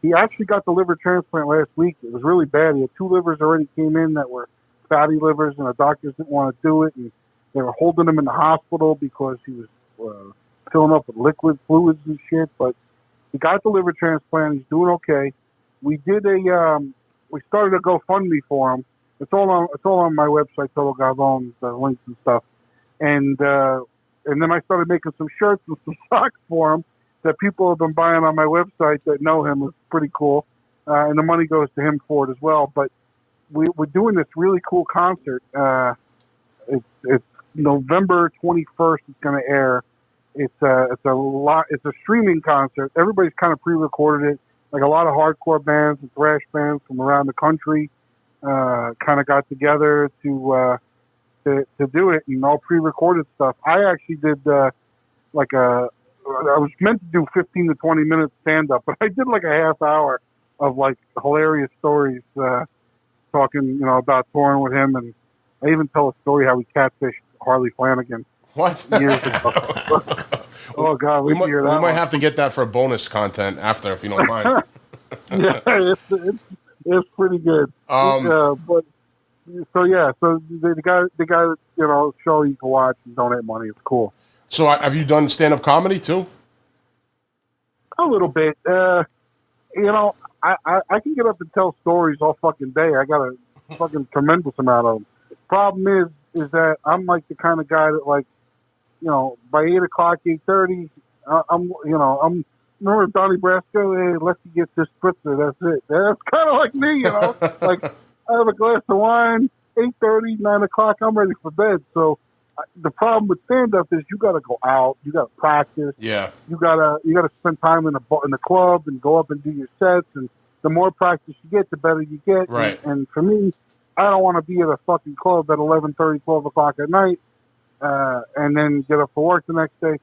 he actually got the liver transplant last week. It was really bad. He had 2 livers already came in that were fatty livers, and the doctors didn't want to do it. And they were holding him in the hospital because he was filling up with liquid fluids and shit. But he got the liver transplant. He's doing okay. We did we started a GoFundMe for him. It's all on my website, Total Gavone, the links and stuff. And then I started making some shirts and some socks for him that people have been buying on my website that know him. It's pretty cool. And the money goes to him for it as well. But we're doing this really cool concert. It's November 21st. It's going to air. It's a streaming concert. Everybody's kind of pre-recorded it. Like, a lot of hardcore bands and thrash bands from around the country kind of got together to do it, and all pre-recorded stuff. I actually did I was meant to do 15 to 20 minutes stand-up, but I did like a half hour of like hilarious stories talking, about touring with him, and I even tell a story how we catfished Harley Flanagan. What? Years ago. Oh God, we might have to get that for bonus content after, if you don't mind. Yeah, it's pretty good. So they got show you can watch and donate money. It's cool. So have you done stand-up comedy too? A little bit. I can get up and tell stories all fucking day. I got a fucking tremendous amount of them. Problem is that I'm like the kind of guy that, like, by 8 o'clock, 8:30, I'm remember Donnie Brasco, hey, let's get this spritzer, that's it. That's kind of like me, like, I have a glass of wine, 8:30, 9 o'clock, I'm ready for bed. So the problem with stand-up is you got to go out, you got to practice, yeah, you gotta spend time in the club and go up and do your sets, and the more practice you get, the better you get. Right. And for me, I don't want to be at a fucking club at 11:30, 12 o'clock at night, and then get up for work the next day.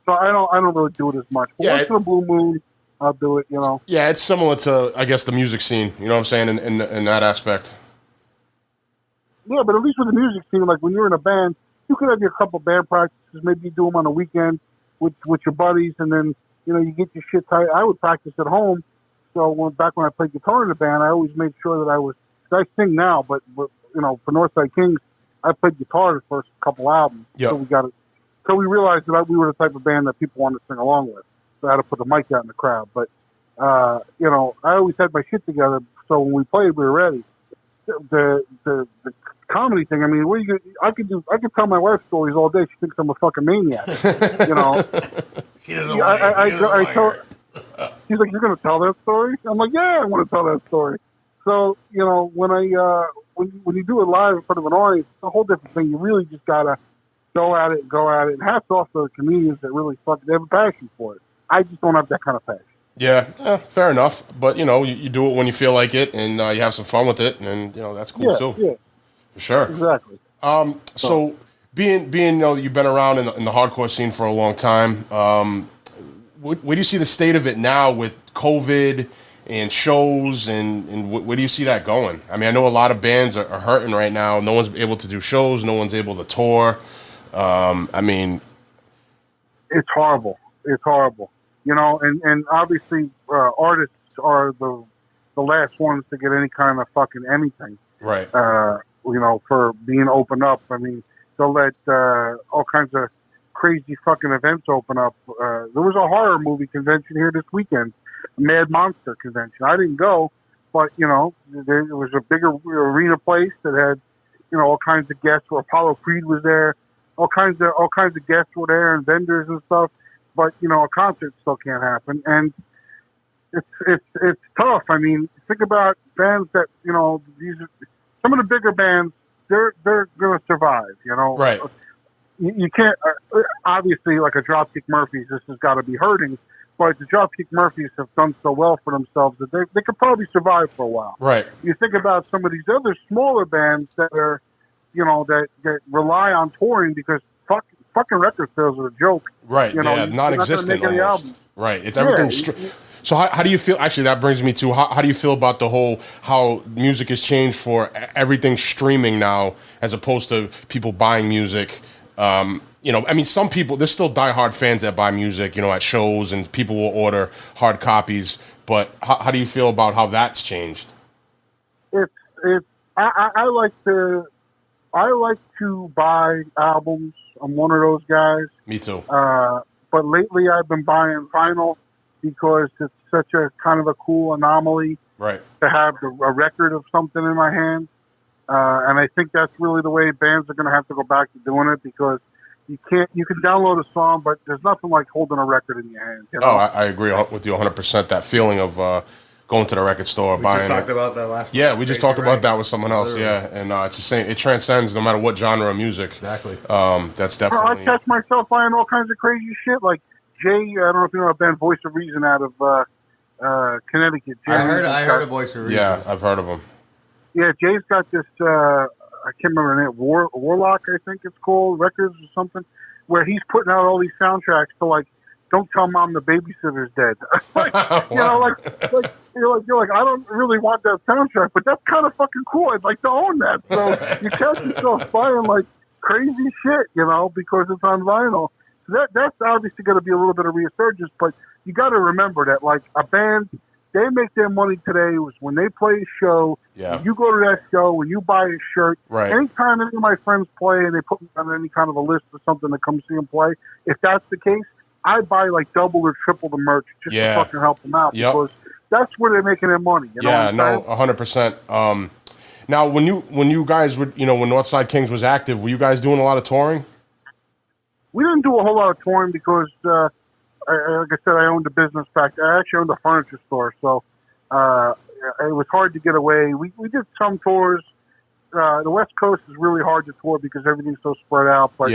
So I don't really do it as much. But once in a blue moon, I'll do it. Yeah, it's similar to, I guess, the music scene. You know what I'm saying in that aspect. Yeah, but at least with the music scene, like when you're in a band, you could have your couple band practices. Maybe you do them on the weekend with your buddies, and then you get your shit tight. I would practice at home. So back when I played guitar in the band, I always made sure that I sing now, but for Northside Kings, I played guitar the first couple albums. Yep. So we realized that we were the type of band that people wanted to sing along with. So I had to put the mic out in the crowd. But I always had my shit together, so when we played, we were ready. The comedy thing, I mean, I could tell my wife stories all day. She thinks I'm a fucking maniac. She doesn't want to. She's like, you're going to tell that story? I'm like, yeah, I want to tell that story. So, when you do it live in front of an audience, it's a whole different thing. You really just got to go at it. And hats off to the comedians that really they have a passion for it. I just don't have that kind of passion. Yeah, fair enough. But, you do it when you feel like it, and you have some fun with it, and, that's cool, too. Yeah, for sure. Exactly. So being you've been around in the hardcore scene for a long time, where do you see the state of it now with COVID and shows, and where do you see that going? I mean, I know a lot of bands are hurting right now. No one's able to do shows. No one's able to tour. I mean, it's horrible. It's horrible. And obviously artists are the last ones to get any kind of fucking anything. Right. For being opened up. I mean, they'll let all kinds of crazy fucking events open up. There was a horror movie convention here this weekend, a Mad Monster convention. I didn't go, but there was a bigger arena place that had all kinds of guests. Where Apollo Creed was there, all kinds of guests were there and vendors and stuff. But a concert still can't happen, and it's tough. I mean, think about bands that these are, some of the bigger bands. They're going to survive. Right. You can't obviously like a Dropkick Murphys. This has got to be hurting, but the Dropkick Murphys have done so well for themselves that they could probably survive for a while. Right. You think about some of these other smaller bands that are, that rely on touring because fucking record sales are a joke. Right. Non-existent almost. Right. It's everything. So how do you feel? Actually, that brings me to how do you feel about the whole how music has changed for everything streaming now as opposed to people buying music? I mean, some people, there's still diehard fans that buy music, at shows, and people will order hard copies. But how do you feel about how that's changed? I like to buy albums. I'm one of those guys. Me too. But lately I've been buying vinyl because it's such a kind of a cool anomaly. Right. To have a record of something in my hand. And I think that's really the way bands are going to have to go back to doing it because you can download a song, but there's nothing like holding a record in your hand. Oh, I agree with you 100%. That feeling of going to the record store, buying. We just talked about that last. Yeah, we just talked about that with someone else. Literally. Yeah, and it's the same. It transcends no matter what genre of music. Exactly. That's definitely. I catch myself buying all kinds of crazy shit. Like Jay, I don't know if you know a band, Voice of Reason, out of Connecticut. Jay I heard of Voice of Reason. Yeah, I've heard of them. Yeah, Jay's got this. I can't remember the name. Warlock, I think it's called, Records or something, where he's putting out all these soundtracks to like, don't tell mom the babysitter's dead. You're like, I don't really want that soundtrack, but that's kind of fucking cool. I'd like to own that. So you catch yourself buying like crazy shit, because it's on vinyl. So that's obviously going to be a little bit of resurgence, but you got to remember that like a band, they make their money today was when they play a show. Yeah. When you go to that show, when you buy a shirt. Right. Anytime any of my friends play and they put me on any kind of a list or something to come see them play, if that's the case, I buy like double or triple the merch just to fucking help them out because that's where they're making their money. You know 100%. Now, when you guys would, when Northside Kings was active, were you guys doing a lot of touring? We didn't do a whole lot of touring because, like I said, I owned a business back there. I actually owned a furniture store, so it was hard to get away. We did some tours. The West Coast is really hard to tour because everything's so spread out. But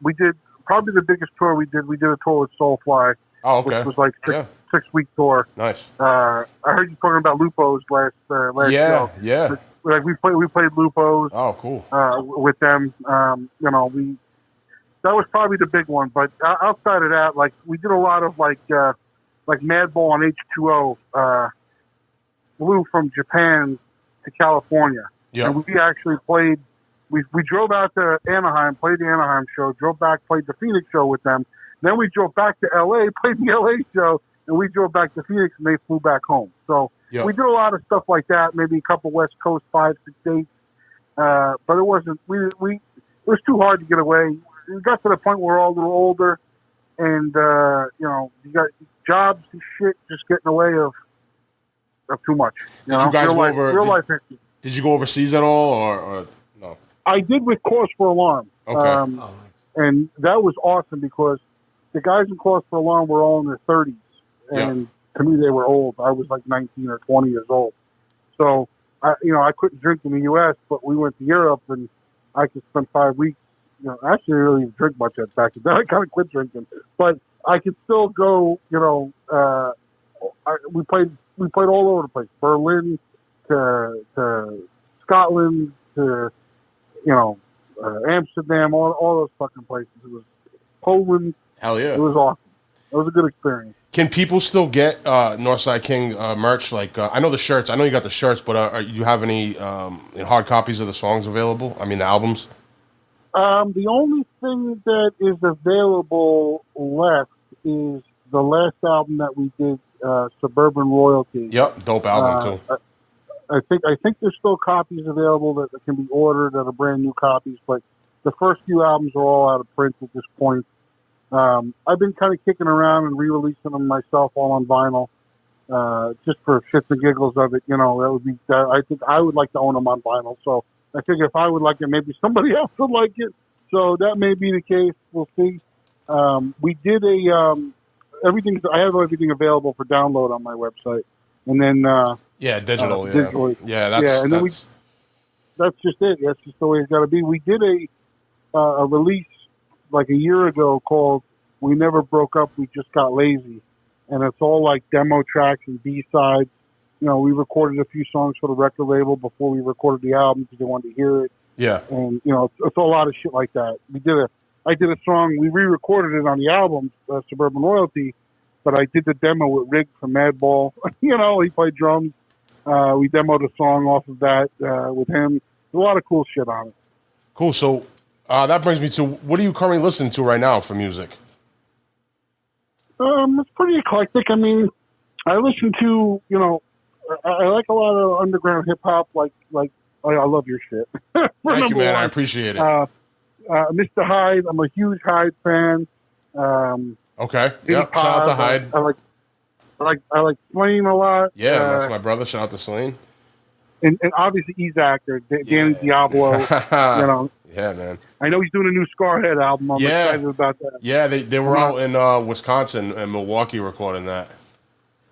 we did probably the biggest tour we did. We did a tour with Soulfly, which was like six-week tour. Nice. I heard you talking about Lupo's last show. Yeah. Like we played Lupo's. Oh, cool. With them, that was probably the big one. But outside of that, like we did a lot of like Madball on H2O. Flew from Japan to California, and we actually played. We drove out to Anaheim, played the Anaheim show, drove back, played the Phoenix show with them. Then we drove back to LA, played the LA show, and we drove back to Phoenix, and they flew back home. So we did a lot of stuff like that. Maybe a couple West Coast 5-6 dates, but it wasn't. It was too hard to get away. We got to the point where we're all a little older, and you got jobs and shit, just getting away of too much. Did you guys go over? Did you go overseas at all, or no? I did with Cause for Alarm. Okay. And that was awesome because the guys in Cause for Alarm were all in their 30s, and to me they were old. I was like 19 or 20 years old, so I couldn't drink in the U.S., but we went to Europe, and I could spend 5 weeks. Actually, I didn't really drink much back then. I kind of quit drinking, but I could still go. We played all over the place, Berlin to Scotland to Amsterdam, all those fucking places. It was Poland. Hell yeah! It was awesome. It was a good experience. Can people still get Northside King merch? Like I know the shirts. I know you got the shirts, but do you have any hard copies of the songs available? I mean, the albums. The only thing that is available left is the last album that we did, Suburban Royalty. Yep, dope album too. I think there's still copies available that can be ordered that are brand new copies, but The first few albums are all out of print at this point. I've been kind of kicking around and re-releasing them myself all on vinyl, just for shits and giggles of it. You know, that would be. I think I would like to own them on vinyl. So I figure if I would like it, maybe somebody else would like it. So that may be the case. We'll see. We did everything. I have everything available for download on my website, and then digital, digitally. Yeah, and then that's just it. That's just the way it's got to be. We did a release like a year ago called "We Never Broke Up, We Just Got Lazy," and it's all like demo tracks and B-sides. You know, we recorded a few songs for the record label before we recorded the album because they wanted to hear it. Yeah, and you know, it's a lot of shit like that. I did a song. We re-recorded it on the album, Suburban Royalty, but I did the demo with Rig from Madball. You know, he played drums. We demoed a song off of that with him. There's a lot of cool shit on it. Cool. So that brings me to, what are you currently listening to right now for music? It's pretty eclectic. I mean, I listen to, you know, I like a lot of underground hip hop. Like I love your shit. Thank you, man. I appreciate it. Mr. Hyde. I'm a huge Hyde fan. Okay. Yep. Shout out to Hyde. I like Slain a lot. Yeah, that's my brother. Shout out to Slain. And obviously Ezak or Danny Diablo. You know. Yeah, man. I know he's doing a new Scarhead album. I'm excited about that. Yeah, they were out in Wisconsin and Milwaukee recording that.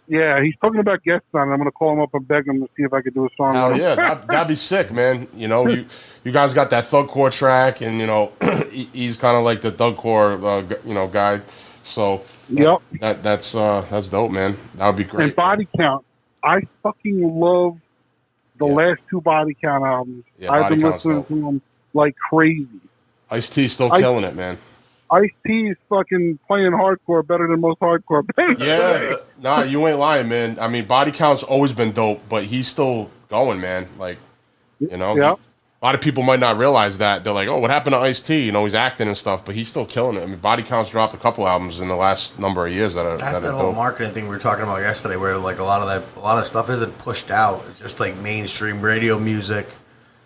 Yeah, he's talking about guests on it. I'm going to call him up and beg him to see if I could do a song Hell with him. yeah, that'd be sick, man. You know, you guys got that thugcore track, and, you know, he's kind of like the thugcore, you know, guy. So that's dope, man. That would be great. And Body Count. I fucking love the last two Body Count albums. Yeah, I've been listening to them like crazy. Ice-T's still killing it, man. Ice-T is fucking playing hardcore better than most hardcore bands. Yeah, nah, you ain't lying, man. I mean, Body Count's always been dope, but he's still going, man. Like, you know, a lot of people might not realize that. They're like, oh, what happened to Ice-T? You know, he's acting and stuff, but he's still killing it. I mean, Body Count's dropped a couple albums in the last number of years That's that whole marketing thing we were talking about yesterday, where like a lot of stuff isn't pushed out. It's just like mainstream radio music.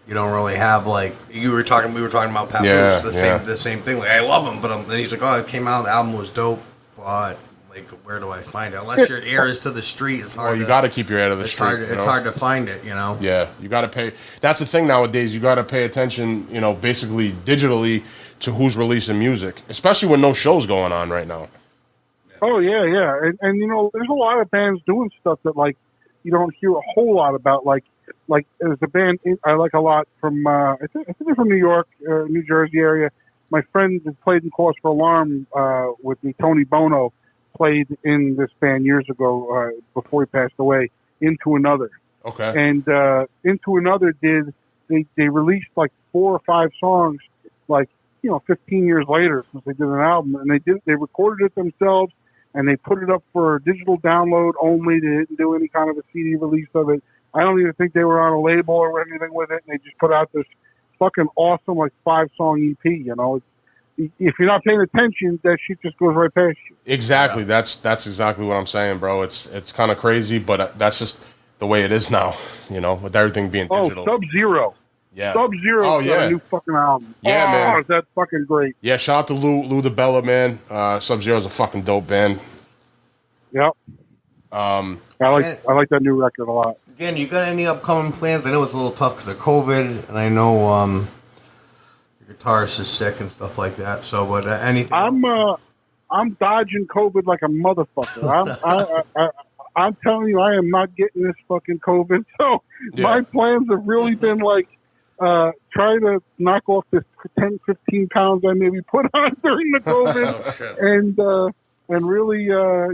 You don't really have like we were talking about Papoose, the same thing. Like I love him, but then he's like, oh, it came out, the album was dope, but like where do I find it? Unless your ear is to the street, it's hard. Well, you got to keep your ear to the street. It's hard to find it, you know. Yeah, you got to pay. That's the thing nowadays. You got to pay attention, you know, basically digitally to who's releasing music, especially when no shows going on right now. Oh yeah, and you know, there's a lot of bands doing stuff that like you don't hear a whole lot about, like there's a band I like a lot from I think they're from New York, New Jersey area. My friend that played in Cause for Alarm with me, Tony Bono, played in this band years ago before he passed away. Into Another. Okay. And Into Another they released like 4 or 5 songs, like 15 years later since they did an album, and they recorded it themselves and they put it up for digital download only. They didn't do any kind of a CD release of it. I don't even think they were on a label or anything with it. And they just put out this fucking awesome, like 5-song EP. You know, if you're not paying attention, that shit just goes right past you. Exactly. Yeah. That's exactly what I'm saying, bro. It's kind of crazy, but that's just the way it is now. You know, with everything being digital. Oh, Sub-Zero. Yeah. Sub-Zero. Oh yeah. A new fucking album. Yeah, man. That's fucking great. Yeah. Shout out to Lou DeBella, man. Sub-Zero's a fucking dope band. Yep. I like that new record a lot. Again, you got any upcoming plans? I know it's a little tough because of COVID, and I know your guitarist is sick and stuff like that. So, but anything? I'm dodging COVID like a motherfucker. I'm telling you, I am not getting this fucking COVID. So my plans have really been like try to knock off this 10, 15 pounds I maybe put on during the COVID, and really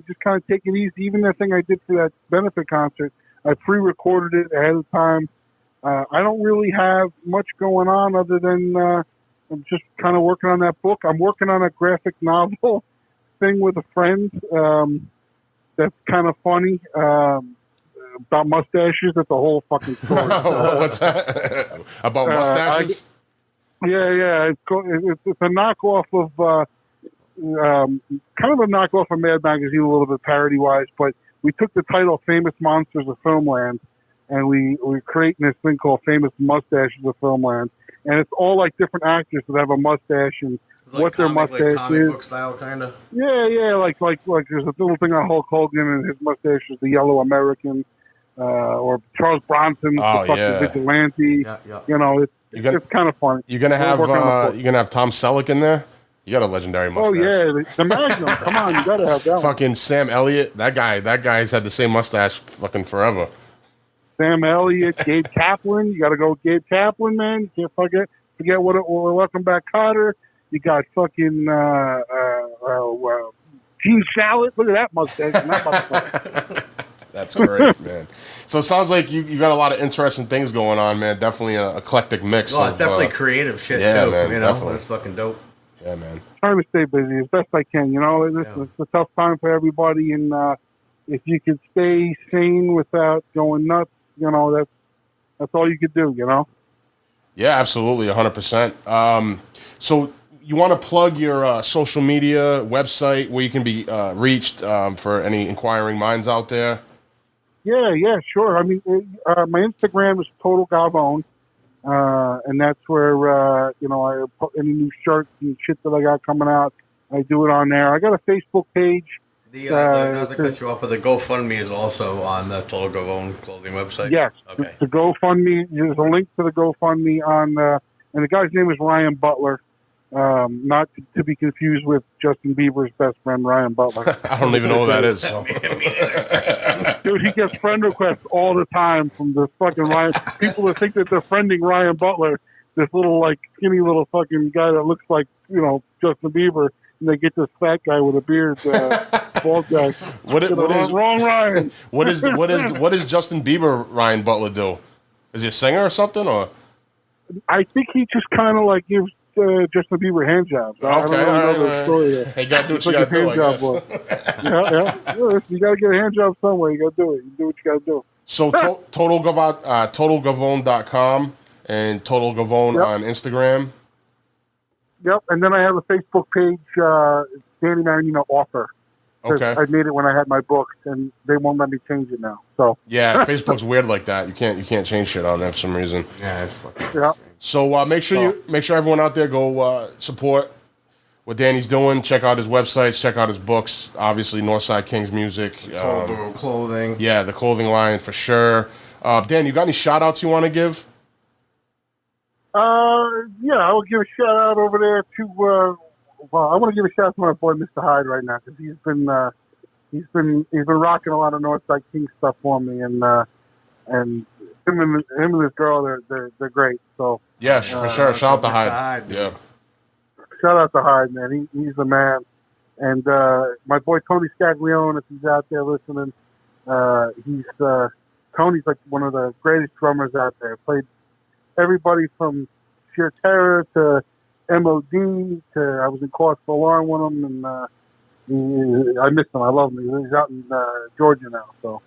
just kind of take it easy. Even the thing I did for that benefit concert, I pre-recorded it ahead of time. I don't really have much going on other than I'm just kind of working on that book. I'm working on a graphic novel thing with a friend that's kind of funny about mustaches. That's a whole fucking story. What's that? About mustaches? Yeah. It's a knockoff of kind of a knockoff of Mad Magazine, a little bit parody-wise, but we took the title Famous Monsters of Filmland, and we're creating this thing called Famous Mustaches of Filmland. and it's all like different actors that have a mustache and Like what their mustache comic is. book style, kind of. Yeah, like there's a little thing on Hulk Hogan and his mustache is the Yellow American, or Charles Bronson's the fucking vigilante. Yeah. You know, it's kind of funny. You're gonna have Tom Selleck in there. You got a legendary mustache. Oh yeah, the Magnum. Come on, you gotta have that. Fucking Sam Elliott. That guy's had the same mustache fucking forever. Sam Elliott, Gabe Kaplan. You gotta go with Gabe Kaplan, man. You can't forget what Welcome Back, Kotter. You got fucking Gene Shalit. Look at that mustache. That's great, man. So it sounds like you got a lot of interesting things going on, man. Definitely an eclectic mix. Oh, it's definitely creative shit too. Man, you know, definitely. it's fucking dope. Yeah, man. Trying to stay busy as best I can. You know, it's a tough time for everybody, and if you could stay sane without going nuts, you know, that's all you could do. You know. Yeah, absolutely, 100%. So you want to plug your social media website where you can be reached for any inquiring minds out there? Yeah, sure. I mean, my Instagram is Total Gavone, and that's where I put any new shirts and shit that I got coming out. I do it on there. I got a Facebook page. Not to cut you off, but the GoFundMe is also on the Total Gavone clothing website. Yes, Okay. the GoFundMe. There's a link to the GoFundMe on, and the guy's name is Ryan Butler. Not to be confused with Justin Bieber's best friend, Ryan Butler. I don't even know who that is. So. Dude, he gets friend requests all the time from the fucking Ryan. People that think that they're friending Ryan Butler, this little, like, skinny little fucking guy that looks like, Justin Bieber, and they get this fat guy with a beard, bald guy. Wrong Ryan? What is Justin Bieber Ryan Butler do? Is he a singer or something, or? I think he just kind of like gives Justin Bieber hand jobs. I don't know the story. Hey, you gotta do what you gotta do, I guess. Yeah. You gotta get a hand job somewhere. You gotta do it. You do what you gotta do. So TotalGavone.com and Total Gavone on Instagram. Yep, and then I have a Facebook page, Danny Marianino Author. Okay. I made it when I had my books, and they won't let me change it now. So yeah, Facebook's weird like that. You can't change shit on there for some reason. Yeah, it's fucking. Yeah. So make sure everyone out there go support what Danny's doing. Check out his websites. Check out his books. Obviously, Northside Kings Music. Total Gavone clothing. Yeah, the clothing line for sure. Dan, you got any shout outs you want to give? Yeah, I will give a shout out over there to. I want to give a shout out to my boy Mr. Hyde right now because he's been rocking a lot of Northside King stuff for me, and him and this girl they're great. So yes, for sure. Shout out to Mr. Hyde. Yeah. Shout out to Hyde, man. He's the man. And my boy Tony Scaglione, if he's out there listening, Tony's like one of the greatest drummers out there. Played everybody from Sheer Terror to MOD to I was in Cause for Alarm with him, and I miss him. I love him. He's out in Georgia now. So.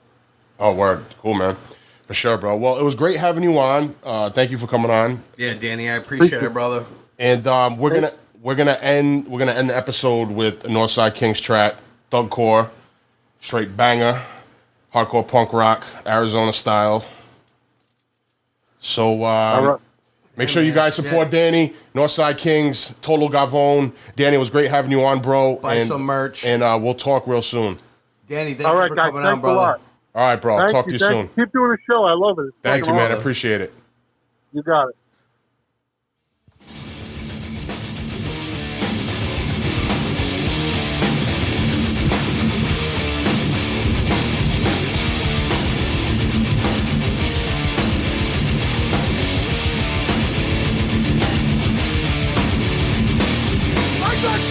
Oh, word. Cool, man. For sure, bro. Well, it was great having you on. Thank you for coming on. Yeah, Danny, I appreciate it, brother. And we're gonna end the episode with a Northside Kings track, Thug Core, straight banger, hardcore punk rock, Arizona style. So make sure you guys support Danny, Northside Kings, Total Gavone. Danny, it was great having you on, bro. Buy some merch, and we'll talk real soon. Danny, thank you for coming on, brother. All right, bro. I'll talk to you soon. Keep doing the show. I love it. Thank you, man. I appreciate it. You got it.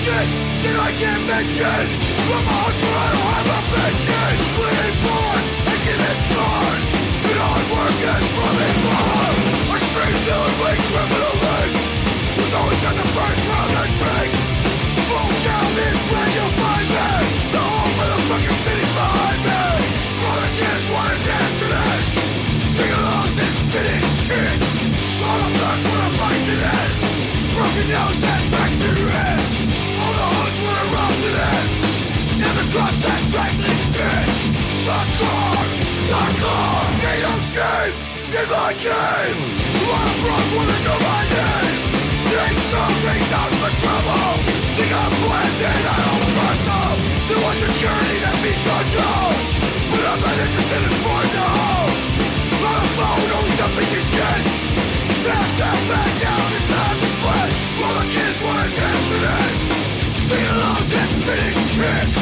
Shit that I can't mention. From a hustler, I don't have a pension. Clean floors and giving scars. Been hard work and running long. A straight villain with criminal links. Who's always got the first round of tricks. Roll down this way you'll find me. The whole motherfucking city's behind me. All the kids wanna dance to this. Sing-alongs and spitting kicks. All the thugs wanna fight to this. Broken nose and fractured wrists. All the hoods wanna run to this. Never trust that trifling bitch. The car, ain't no shame in my game. lot of bros wanna know my name. These girls ain't nothing but trouble. Think I'm planted, I don't trust them. They want security that means control. But I'm not interested in sport, no. On the phone, always dumping your shit. Tap, back down, it's time to split. All the kids wanna dance to this. Singing loves and spinning kicks.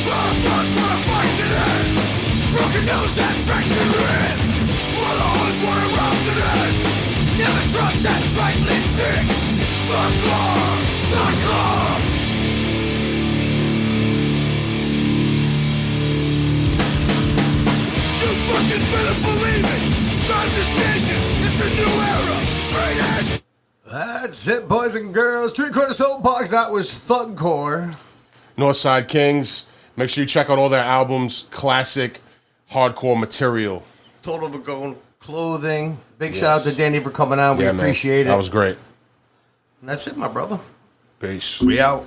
All the thugs wanna fight to this. Broken nose and fractured ribs. All the hoods wanna rock to this. Never trust that slightly fixed. Slugcore. You fucking better believe it. Times are changing. It's a new era. Straight edge. That's it, boys and girls. Street Corner Soapbox. That was Thugcore. Northside Kings. Make sure you check out all their albums. Classic hardcore material. Total Gavone Clothing. Big shout out to Danny for coming out. We appreciate it. That was great. And that's it, my brother. Peace. We out.